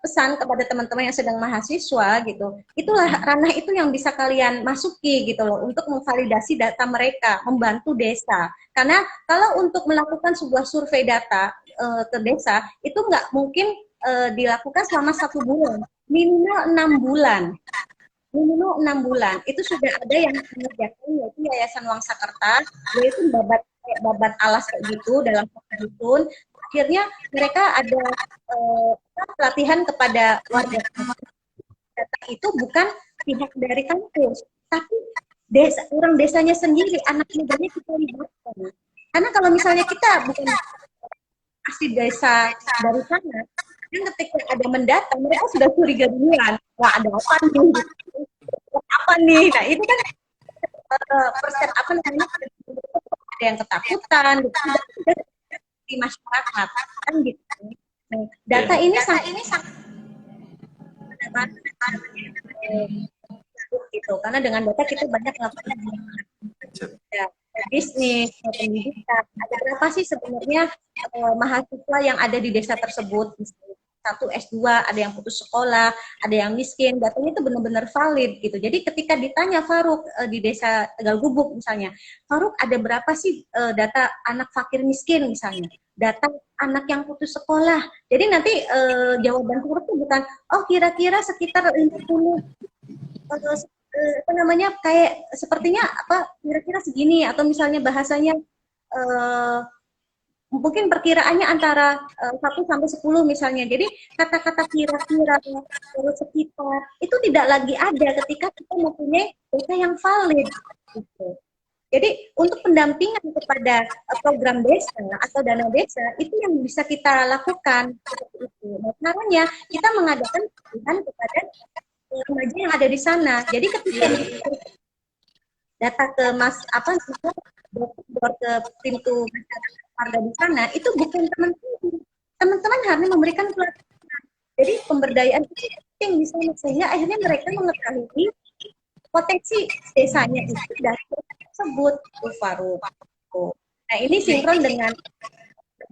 pesan kepada teman-teman yang sedang mahasiswa gitu, itulah ranah itu yang bisa kalian masuki gitu loh untuk memvalidasi data mereka, membantu desa. Karena kalau untuk melakukan sebuah survei data ke desa itu nggak mungkin dilakukan selama 1 bulan, minimal 6 bulan itu sudah ada yang mengerjakan yaitu Yayasan Wangsakerta, yaitu babat alas kayak gitu dalam dusun. Akhirnya mereka ada pelatihan kepada warga. Data itu bukan pihak dari kampus, tapi orang desanya sendiri, anak mudanya kita libatkan. Karena kalau misalnya kita bukan asli desa dari sana, kan ketika ada mendata, mereka sudah curiga duluan. Wah, ada apa nih? Apa nih? Nah, itu kan persen apa namanya? Ada yang ketakutan, gitu. Di masyarakat kan gitu. Nah, data iya, ini sangat gitu karena dengan data kita banyak melakukan ya, bisnis, pendidikan. Ada berapa sih sebenarnya mahasiswa yang ada di desa tersebut? Misalnya, satu S2, ada yang putus sekolah, ada yang miskin, datanya itu benar-benar valid gitu. Jadi ketika ditanya Faruk di desa Tegal Gubuk misalnya, Faruk ada berapa sih data anak fakir miskin misalnya? data anak yang putus sekolah. Jadi nanti jawaban Farouk itu bukan, oh kira-kira sekitar 50 apa namanya, kayak sepertinya apa kira-kira segini, atau misalnya bahasanya eh, mungkin perkiraannya antara 1 sampai 10 misalnya. Jadi kata-kata kira-kira, terus sekitar itu tidak lagi ada ketika kita mempunyai data yang valid gitu. Jadi untuk pendampingan kepada program desa atau dana desa itu yang bisa kita lakukan seperti itu. Nah, caranya kita mengadakan pelatihan kepada remaja yang ada di sana. Jadi ketika data ke mas apa door ke pintu masyarakat warga di sana, itu bukan teman-teman hanya memberikan pelatihan. Jadi pemberdayaan itu penting di sana, sehingga akhirnya mereka mengetahui potensi desanya itu dari tersebut, Farouk. Nah ini sinkron dengan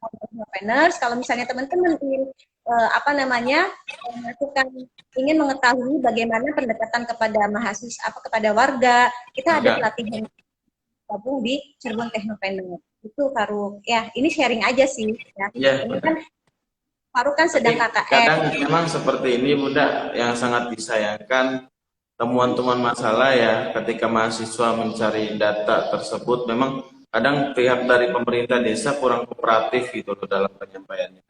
entrepreneurs. Kalau misalnya teman-teman ingin apa namanya melakukan, ingin mengetahui bagaimana pendekatan kepada mahasiswa, apa kepada warga, kita ada pelatihan gabung di Cirebon Technopreneur. Itu Farouk. Ya, ini sharing aja sih. Ya. Ini kan Farouk kan sedang KKN. Kadang memang seperti ini Bunda, yang sangat disayangkan temuan-temuan masalah ya ketika mahasiswa mencari data tersebut, memang kadang pihak dari pemerintah desa kurang kooperatif gitu loh dalam penyampaiannya.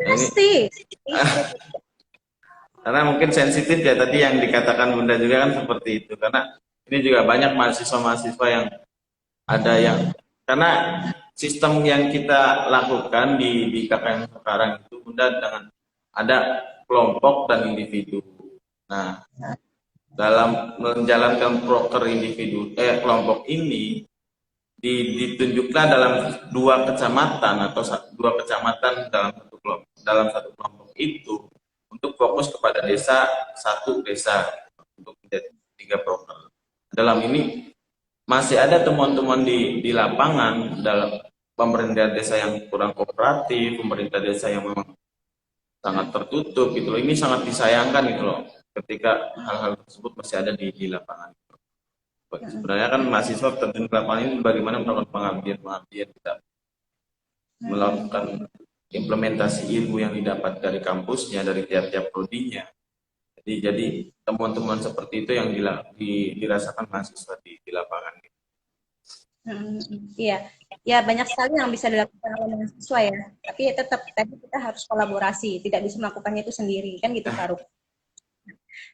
Pasti. Karena mungkin sensitif ya tadi yang dikatakan Bunda juga kan seperti itu, karena ini juga banyak mahasiswa-mahasiswa yang ada yang karena sistem yang kita lakukan di KKN sekarang itu Bunda dengan ada kelompok dan individu. Nah, dalam menjalankan proker individu kelompok ini ditunjukkan dalam 2 kecamatan atau 2 kecamatan dalam satu kelompok itu untuk fokus kepada satu desa untuk 3 proker. Dalam ini masih ada temuan-temuan di lapangan dalam pemerintah desa yang kurang kooperatif, pemerintah desa yang memang sangat tertutup gitu loh. Ini sangat disayangkan gitu loh ketika hal-hal tersebut masih ada di lapangan. Sebenarnya kan mahasiswa terjun ke lapangan ini bagaimana melakukan pengabdian tidak melakukan implementasi ilmu yang didapat dari kampusnya, dari tiap-tiap prodinya. Jadi temuan-temuan seperti itu yang dirasakan mahasiswa di lapangan. Iya, ya banyak sekali yang bisa dilakukan oleh mahasiswa ya. Tapi tetap tadi kita harus kolaborasi, tidak bisa melakukannya itu sendiri, kan gitu Farouk.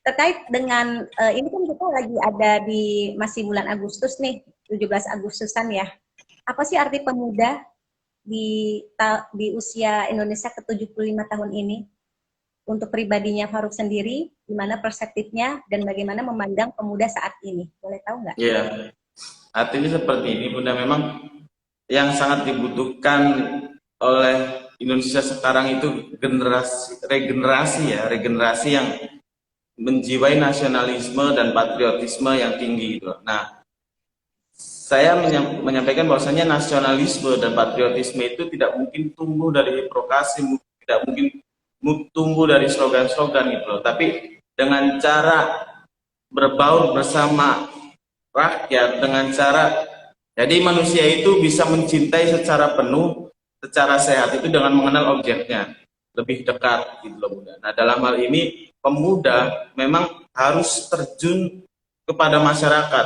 Terkait dengan ini kan kita lagi ada di masih bulan Agustus nih, 17 Agustusan ya. Apa sih arti pemuda di usia Indonesia ke-75 tahun ini? Untuk pribadinya Farouk sendiri, gimana perspektifnya dan bagaimana memandang pemuda saat ini? Boleh tahu nggak? Iya, artinya seperti ini Bunda, memang yang sangat dibutuhkan oleh Indonesia sekarang itu regenerasi yang menjiwai nasionalisme dan patriotisme yang tinggi gitu. Nah, saya menyampaikan bahwasanya nasionalisme dan patriotisme itu tidak mungkin tumbuh dari prokasi, tidak mungkin tumbuh dari slogan-slogan gitu loh. Tapi dengan cara berbaur bersama rakyat, dengan cara jadi manusia itu bisa mencintai secara penuh, secara sehat itu dengan mengenal objeknya lebih dekat gitu loh Bunda. Nah, dalam hal ini pemuda memang harus terjun kepada masyarakat.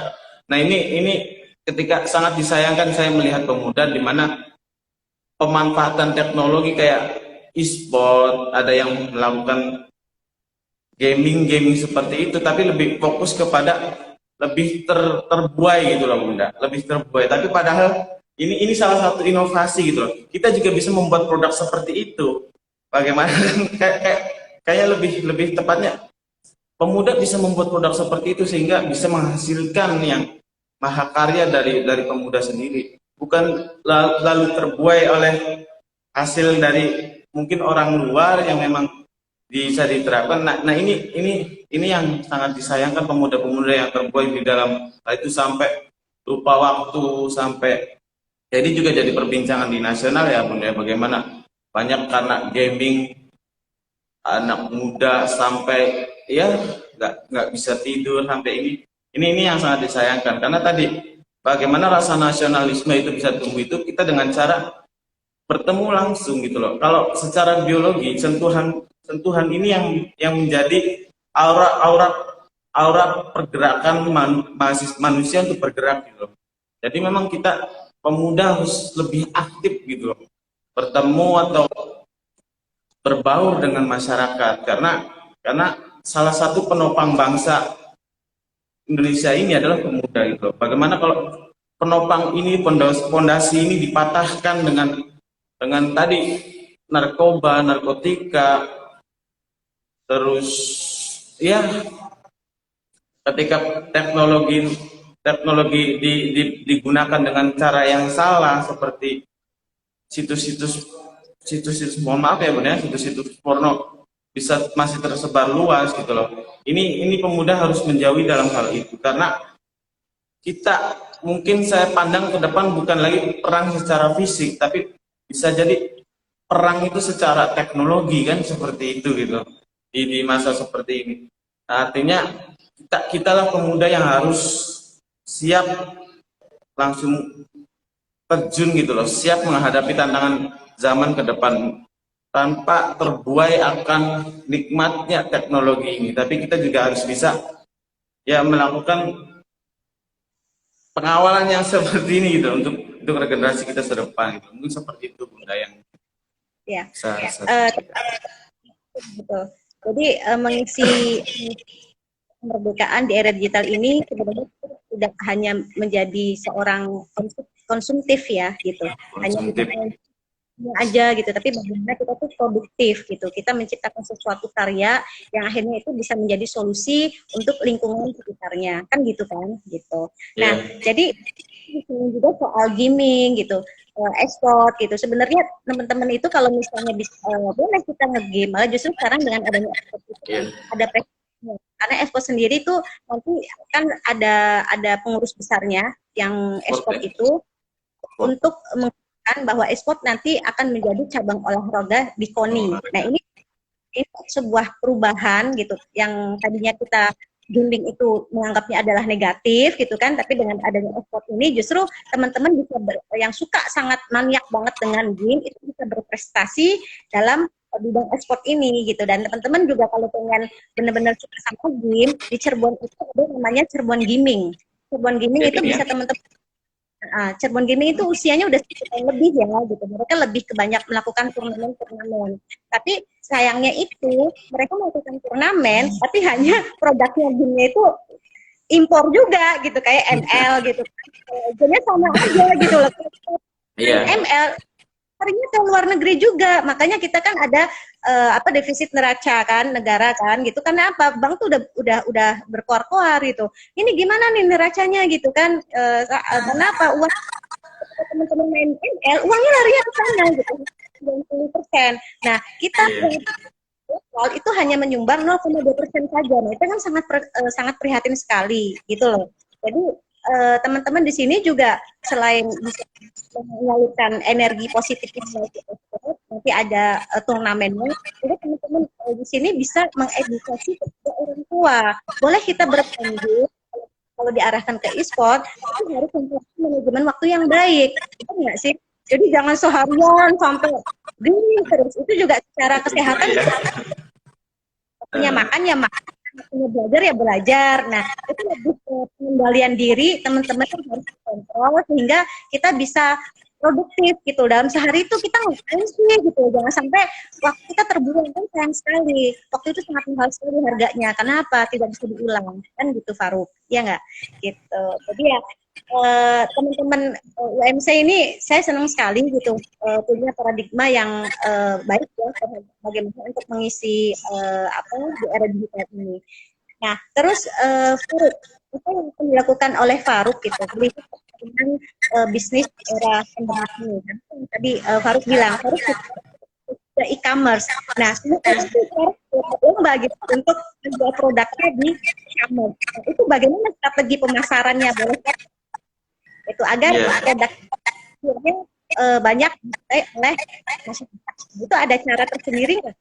Nah, ini ketika sangat disayangkan saya melihat pemuda di mana pemanfaatan teknologi kayak e-sport, ada yang melakukan gaming seperti itu, tapi lebih fokus kepada lebih terbuai gitu loh Bunda, lebih terbuai. Tapi padahal ini salah satu inovasi gitu loh. Kita juga bisa membuat produk seperti itu. Bagaimana kayak lebih tepatnya pemuda bisa membuat produk seperti itu sehingga bisa menghasilkan yang mahakarya dari pemuda sendiri, bukan lalu terbuai oleh hasil dari mungkin orang luar yang memang bisa diterapkan. Nah ini yang sangat disayangkan, pemuda-pemuda yang terbuai di dalam itu sampai lupa waktu, sampai jadi juga jadi perbincangan di nasional ya Bunda, bagaimana banyak karena gaming anak muda sampai ya nggak bisa tidur sampai ini yang sangat disayangkan, karena tadi bagaimana rasa nasionalisme itu bisa tumbuh itu kita dengan cara bertemu langsung gitu loh. Kalau secara biologi sentuhan ini yang menjadi aura aura pergerakan manusia untuk bergerak gitu loh. Jadi memang kita pemuda harus lebih aktif gitu loh, bertemu atau berbaur dengan masyarakat karena salah satu penopang bangsa Indonesia ini adalah pemuda gitu. Bagaimana kalau penopang ini pondasi ini dipatahkan dengan tadi narkoba, narkotika, terus ya ketika teknologi digunakan dengan cara yang salah seperti situs-situs mohon maaf ya Bun ya, situs-situs porno bisa masih tersebar luas gitu loh. Ini pemuda harus menjauhi dalam hal itu karena kita mungkin saya pandang ke depan bukan lagi perang secara fisik tapi bisa jadi perang itu secara teknologi kan seperti itu gitu di masa seperti ini. Nah, artinya kita lah pemuda yang harus siap langsung terjun gitu loh, siap menghadapi tantangan zaman ke depan tanpa terbuai akan nikmatnya teknologi ini. Tapi kita juga harus bisa ya melakukan pengawalan yang seperti ini gitu untuk regenerasi kita ke depan gitu. Mungkin seperti itu Bunda yang Ya, saya betul. Jadi mengisi kemerdekaan di era digital ini sebenarnya tidak hanya menjadi seorang konsumtif ya gitu, hanya bukan aja gitu, tapi bagaimana kita tuh produktif gitu, kita menciptakan sesuatu karya yang akhirnya itu bisa menjadi solusi untuk lingkungan sekitarnya, kan gitu kan gitu. Nah, jadi juga soal gaming gitu, e-sport gitu. Sebenarnya teman-teman itu kalau misalnya bisa boleh kita nge-game, malah justru sekarang dengan adanya e-sport itu ada prestasinya. Karena e-sport sendiri tuh nanti kan ada pengurus besarnya yang e-sport itu untuk mengatakan bahwa e-sport nanti akan menjadi cabang olahraga di KONI. Nah, ini sebuah perubahan gitu yang tadinya kita gaming itu menganggapnya adalah negatif gitu kan, tapi dengan adanya e-sport ini justru teman-teman bisa yang suka sangat maniak banget dengan game itu bisa berprestasi dalam bidang e-sport ini gitu. Dan teman-teman juga kalau pengen benar-benar suka sama game, di Cirebon itu ada namanya Cirebon Gaming. Cirebon Gaming itu bisa teman-teman Cirebon Gaming itu usianya udah 10 tahun lebih ya gitu. Mereka lebih kebanyak melakukan turnamen. Tapi sayangnya itu mereka melakukan turnamen tapi hanya produknya gamenya itu impor juga gitu kayak ML gitu. Jadi sama aja gitu loh. ML seringnya ke luar negeri juga, makanya kita kan ada defisit neraca kan negara kan gitu. Karena apa, bank tuh udah berkoar-koar gitu, ini gimana nih neracanya gitu kan, kenapa uang teman-teman main ML uangnya larinya ke sana gitu 90%. Nah kita itu hanya menyumbang 0,2% saja. Nah itu kan sangat prihatin sekali gitu loh. Jadi teman-teman di sini juga selain bisa menyalurkan energi positif nanti ada turnamennya, jadi teman-teman di sini bisa mengedukasi kepada orang tua. Boleh kita bertanggung kalau diarahkan ke e-sport, tapi harus memiliki manajemen waktu yang baik, betul nggak sih? Jadi jangan seharian sampai gini terus, itu juga secara kesehatan punya makan ya makan, punya belajar ya belajar. Nah itu lebih ke pengendalian diri teman-teman harus kontrol sehingga kita bisa produktif gitu. Dalam sehari itu kita ngapain sih gitu, jangan sampai waktu kita terbuang, kan sayang sekali, waktu itu sangat mahal sekali harganya, kenapa tidak bisa diulang kan gitu Faruk, ya nggak gitu. Jadi ya teman-teman UMC ini saya senang sekali gitu punya paradigma yang baik ya bagaimana untuk mengisi di era digital ini. Nah terus Faruk, apa yang dilakukan oleh Faruk gitu dengan bisnis era pandemi ini kan? Tadi Faruk bilang Faruk suka e-commerce. Nah sebenarnya itu lomba gitu untuk menjual produknya di e-commerce. Nah, itu bagaimana strategi pemasarannya, boleh itu agar produknya banyak dipakai oleh masyarakat. Itu ada cara tersendiri nggak?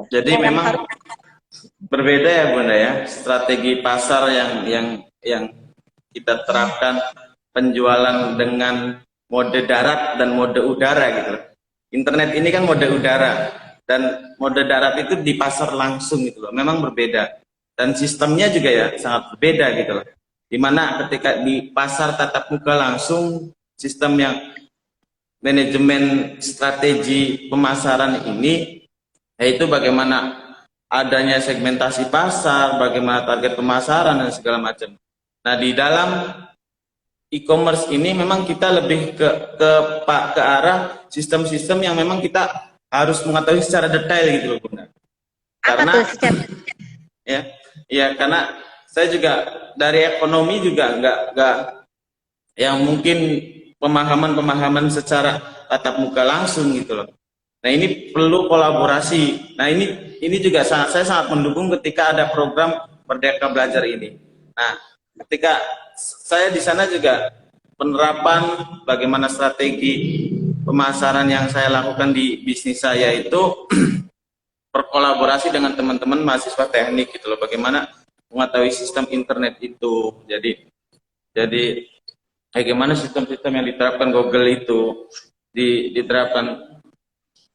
Jadi memang berbeda ya Bunda ya, strategi pasar yang kita terapkan, penjualan dengan mode darat dan mode udara gitu. internet ini kan mode udara, dan mode darat itu di pasar langsung gitu loh, memang berbeda. Dan sistemnya juga ya sangat berbeda gitu loh. Dimana ketika di pasar tatap muka langsung, sistem yang manajemen strategi pemasaran ini, yaitu bagaimana adanya segmentasi pasar, bagaimana target pemasaran dan segala macam. Nah, di dalam e-commerce ini memang kita lebih ke arah sistem-sistem yang memang kita harus mengetahui secara detail gitu loh, Bunda. Apa Karena tuh secara ya, ya karena saya juga dari ekonomi juga nggak yang mungkin pemahaman-pemahaman secara tatap muka langsung gitu loh. Nah, ini perlu kolaborasi. Nah, ini juga saya sangat mendukung ketika ada program Merdeka Belajar ini. Nah, ketika saya di sana juga penerapan bagaimana strategi pemasaran yang saya lakukan di bisnis saya itu berkolaborasi dengan teman-teman mahasiswa teknik gitu loh. Bagaimana mengetahui sistem internet itu. Jadi bagaimana sistem-sistem yang diterapkan Google itu diterapkan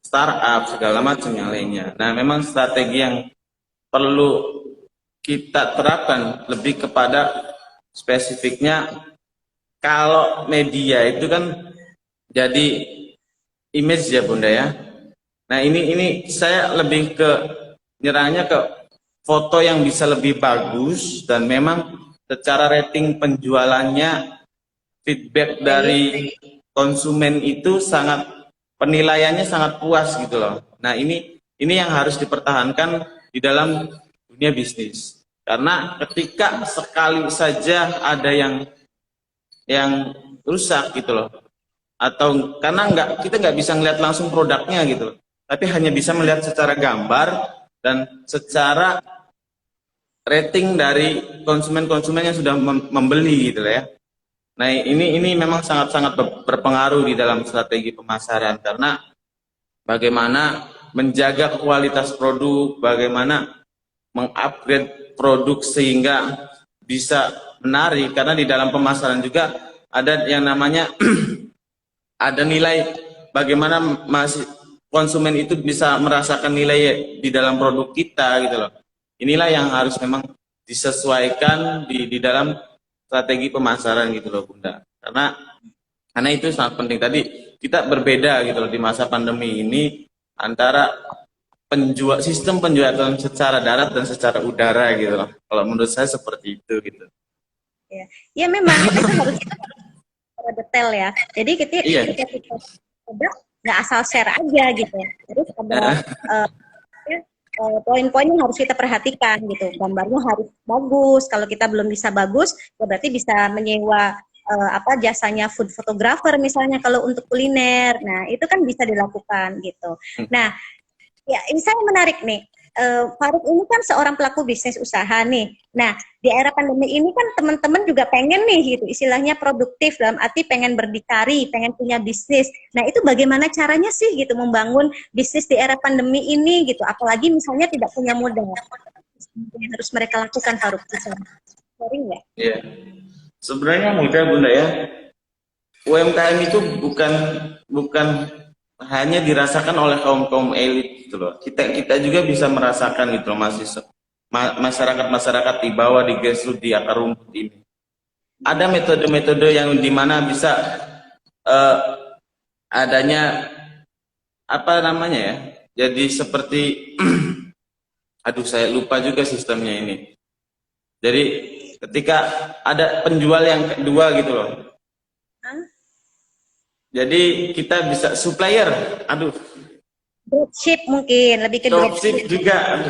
startup segala macam yang lainnya. Nah, memang strategi yang perlu kita terapkan lebih kepada spesifiknya, kalau media itu kan jadi image ya Bunda ya. Nah, ini saya lebih ke nyerahnya ke foto yang bisa lebih bagus, dan memang secara rating penjualannya, feedback dari konsumen itu sangat, penilaiannya sangat puas gitu loh. Nah, ini yang harus dipertahankan di dalam dunia bisnis. Karena ketika sekali saja ada yang rusak gitu loh, atau karena kita nggak bisa ngeliat langsung produknya gitu loh, tapi hanya bisa melihat secara gambar dan secara rating dari konsumen-konsumen yang sudah membeli gitu loh ya. Nah, ini memang sangat-sangat berpengaruh di dalam strategi pemasaran, karena bagaimana menjaga kualitas produk, bagaimana mengupgrade produk sehingga bisa menarik, karena di dalam pemasaran juga ada yang namanya ada nilai, bagaimana masih konsumen itu bisa merasakan nilai di dalam produk kita gitu loh. Inilah yang harus memang disesuaikan di dalam strategi pemasaran gitu loh Bunda. Karena itu sangat penting. Tadi kita berbeda gitu loh di masa pandemi ini antara sistem penjualan secara darat dan secara udara gitu loh. Kalau menurut saya seperti itu gitu. ya, ya memang kita harus secara detail ya. Jadi ketika Iya. kita produk nggak asal share aja gitu. Terus ada poin-poin yang harus kita perhatikan gitu. Gambarnya harus bagus. Kalau kita belum bisa bagus, ya berarti bisa menyewa jasanya food photographer misalnya kalau untuk kuliner. Nah, itu kan bisa dilakukan gitu. Nah, ya ini saya menarik nih. Farouk ini kan seorang pelaku bisnis usaha nih. Nah, di era pandemi ini kan teman-teman juga pengen nih gitu, istilahnya produktif dalam arti pengen berdikari, pengen punya bisnis. Nah, itu bagaimana caranya sih gitu membangun bisnis di era pandemi ini gitu, apalagi misalnya tidak punya modal. Yang harus mereka lakukan, Farouk? Sharing nggak? Iya. Sebenarnya mudah Bunda ya. UMKM itu bukan hanya dirasakan oleh kaum elit gitu loh. Kita juga bisa merasakan gitu loh, masyarakat di bawah, di grassroots, di akar rumput ini. Ada metode-metode yang dimana bisa adanya apa namanya ya? Jadi seperti aduh saya lupa juga sistemnya ini. Jadi ketika ada penjual yang kedua gitu loh. Jadi kita bisa supplier, Dropship mungkin, lebih ke dropship juga,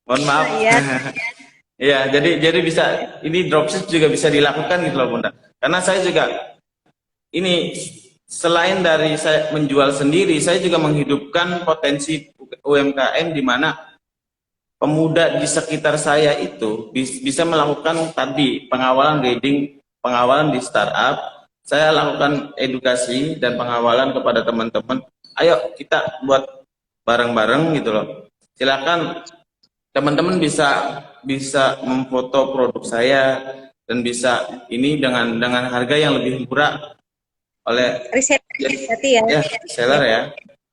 mohon maaf. Ya, jadi bisa, ini dropship juga bisa dilakukan gitu loh Bunda. Karena saya juga ini selain dari saya menjual sendiri, saya juga menghidupkan potensi UMKM di mana pemuda di sekitar saya itu bisa melakukan tadi pengawalan grading, pengawalan di startup. Saya lakukan edukasi dan pengawalan kepada teman-teman. Ayo kita buat bareng-bareng gitu loh. Silakan teman-teman bisa memfoto produk saya dan bisa ini dengan harga yang lebih murah oleh riset berarti ya. Ya, seller ya.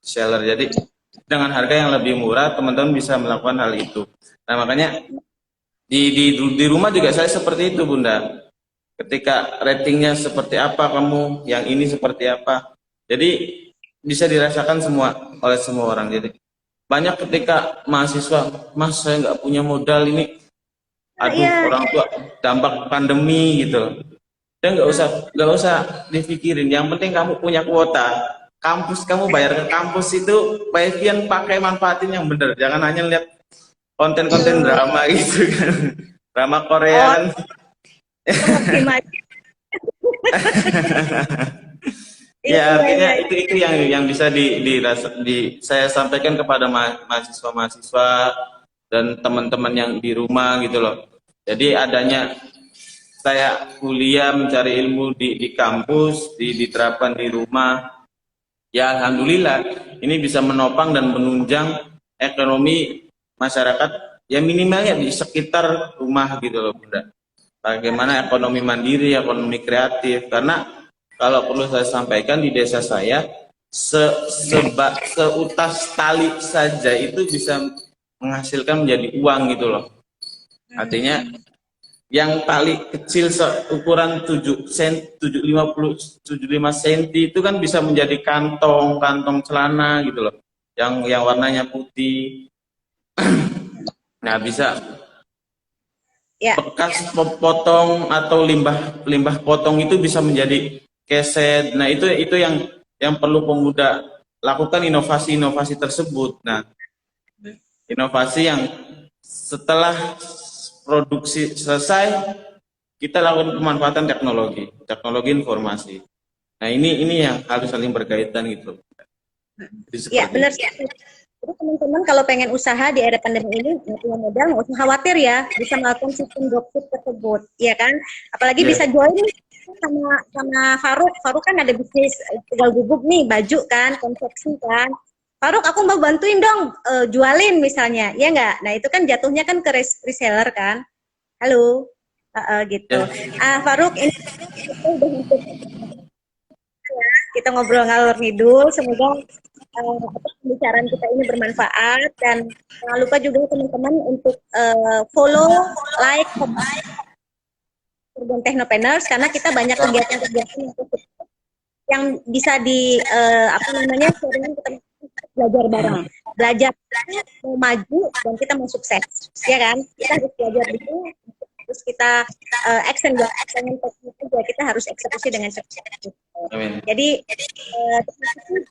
seller. Jadi dengan harga yang lebih murah, teman-teman bisa melakukan hal itu. Nah, makanya di rumah juga saya seperti itu, Bunda. Ketika ratingnya seperti apa, kamu yang ini seperti apa. Jadi bisa dirasakan semua oleh semua orang. Jadi banyak ketika mahasiswa, Mas saya nggak punya modal ini, aduh Iya, orang tua dampak pandemi gitu. Dan nggak usah dipikirin. Yang penting kamu punya kuota. Kampus kamu bayar ke kampus itu, Wifi-an pakai manfaatin yang bener. Jangan hanya lihat konten-konten drama gitu kan. Drama Korea oh, kan. optimal. Iya, Ya iya, artinya iya. itu yang bisa saya sampaikan kepada mahasiswa-mahasiswa dan teman-teman yang di rumah gitu loh. Jadi adanya saya kuliah mencari ilmu di kampus, diterapkan di rumah. Ya alhamdulillah ini bisa menopang dan menunjang ekonomi masyarakat ya minimalnya di sekitar rumah gitu loh Bunda. Bagaimana ekonomi mandiri, ekonomi kreatif. Karena kalau perlu saya sampaikan di desa saya, seutas tali saja itu bisa menghasilkan menjadi uang gitu loh. Artinya yang tali kecil seukuran 7 sen, 750 75 cm itu kan bisa menjadi kantong celana gitu loh. Yang warnanya putih. Nah, bisa Ya, bekas potong atau limbah potong itu bisa menjadi keset. Nah, itu yang perlu pemuda lakukan inovasi-inovasi tersebut. Nah, inovasi yang setelah produksi selesai kita lakukan pemanfaatan teknologi informasi. Nah, ini yang harus saling berkaitan gitu. Jadi ya seperti benar itu. sih. Jadi teman-teman kalau pengen usaha di era pandemi ini nggak punya modal nggak usah khawatir ya, bisa melakukan sistem dropship tersebut, ya kan? Apalagi Ya, bisa join sama sama Faruk. Faruk kan ada bisnis tegal gubuk nih, baju kan, konveksi kan. Faruk, aku mau bantuin dong jualin misalnya, ya nggak? Nah itu kan jatuhnya kan ke reseller kan. Halo, gitu. ya, Faruk, ini kita udah hampir kita ngobrol ngalor ngidul. Semoga pembicaraan kita ini bermanfaat dan jangan lupa juga teman-teman untuk follow, like, Urban Technopreneurs karena kita banyak kegiatan-kegiatan yang bisa di apa namanya sharing kita belajar bareng, belajar mau maju dan kita mau sukses, ya kan? Kita harus belajar dulu, terus kita action ya, dengan teknik juga kita harus eksekusi dengan sukses. amin. Jadi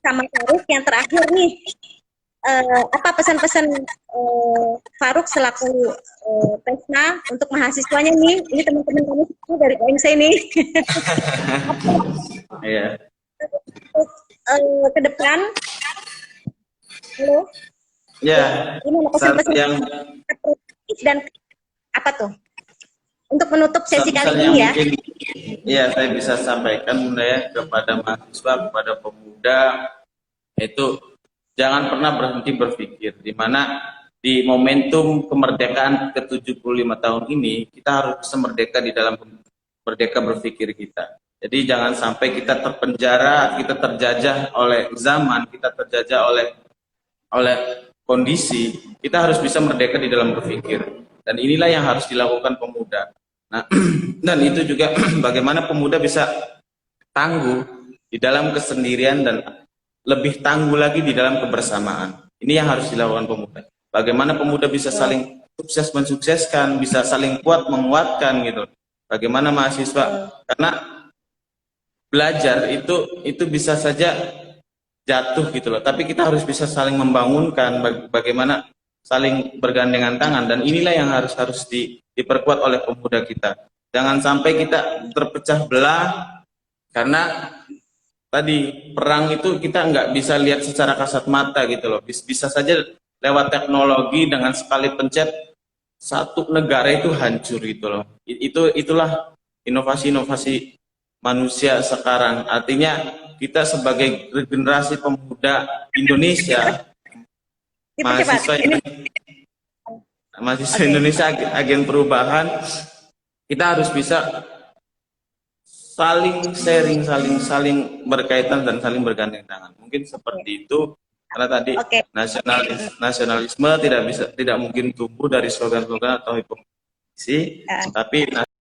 sama Faruk yang terakhir nih, apa pesan-pesan Faruk selaku Tesna untuk mahasiswanya nih? Ini teman-teman kami semua dari OMC nih. Ya, Ke depan, halo, ya. ya, gimana pesan-pesan Yang dan apa tuh? Untuk menutup sesi kali pesan ini yang ya. mungkin ya saya bisa sampaikan Bunda ya kepada mahasiswa, kepada pemuda itu jangan pernah berhenti berpikir di mana di momentum kemerdekaan ke-75 tahun ini kita harus bisa merdeka di dalam merdeka berpikir kita. Jadi jangan sampai kita terpenjara, kita terjajah oleh zaman, kita terjajah oleh kondisi, kita harus bisa merdeka di dalam berpikir. Dan inilah yang harus dilakukan pemuda. Nah, dan itu juga bagaimana pemuda bisa tangguh di dalam kesendirian dan lebih tangguh lagi di dalam kebersamaan. Ini yang harus dilakukan pemuda. Bagaimana pemuda bisa saling sukses mensukseskan, bisa saling kuat menguatkan gitu. Bagaimana mahasiswa, karena belajar itu bisa saja jatuh gitu loh. Tapi kita harus bisa saling membangunkan, bagaimana saling bergandengan tangan, dan inilah yang harus diperkuat oleh pemuda kita. Jangan sampai kita terpecah belah karena tadi perang itu kita nggak bisa lihat secara kasat mata gitu loh. Bisa saja lewat teknologi dengan sekali pencet satu negara itu hancur gitu loh. Itulah inovasi-inovasi manusia sekarang. Artinya kita sebagai generasi pemuda Indonesia, mahasiswa Indonesia, agen perubahan, kita harus bisa saling sharing, saling berkaitan dan saling bergandeng tangan. Mungkin seperti itu. Karena tadi Oke. nasionalisme tidak mungkin tumbuh dari slogan-slogan atau hipokritisi, Ya. tapi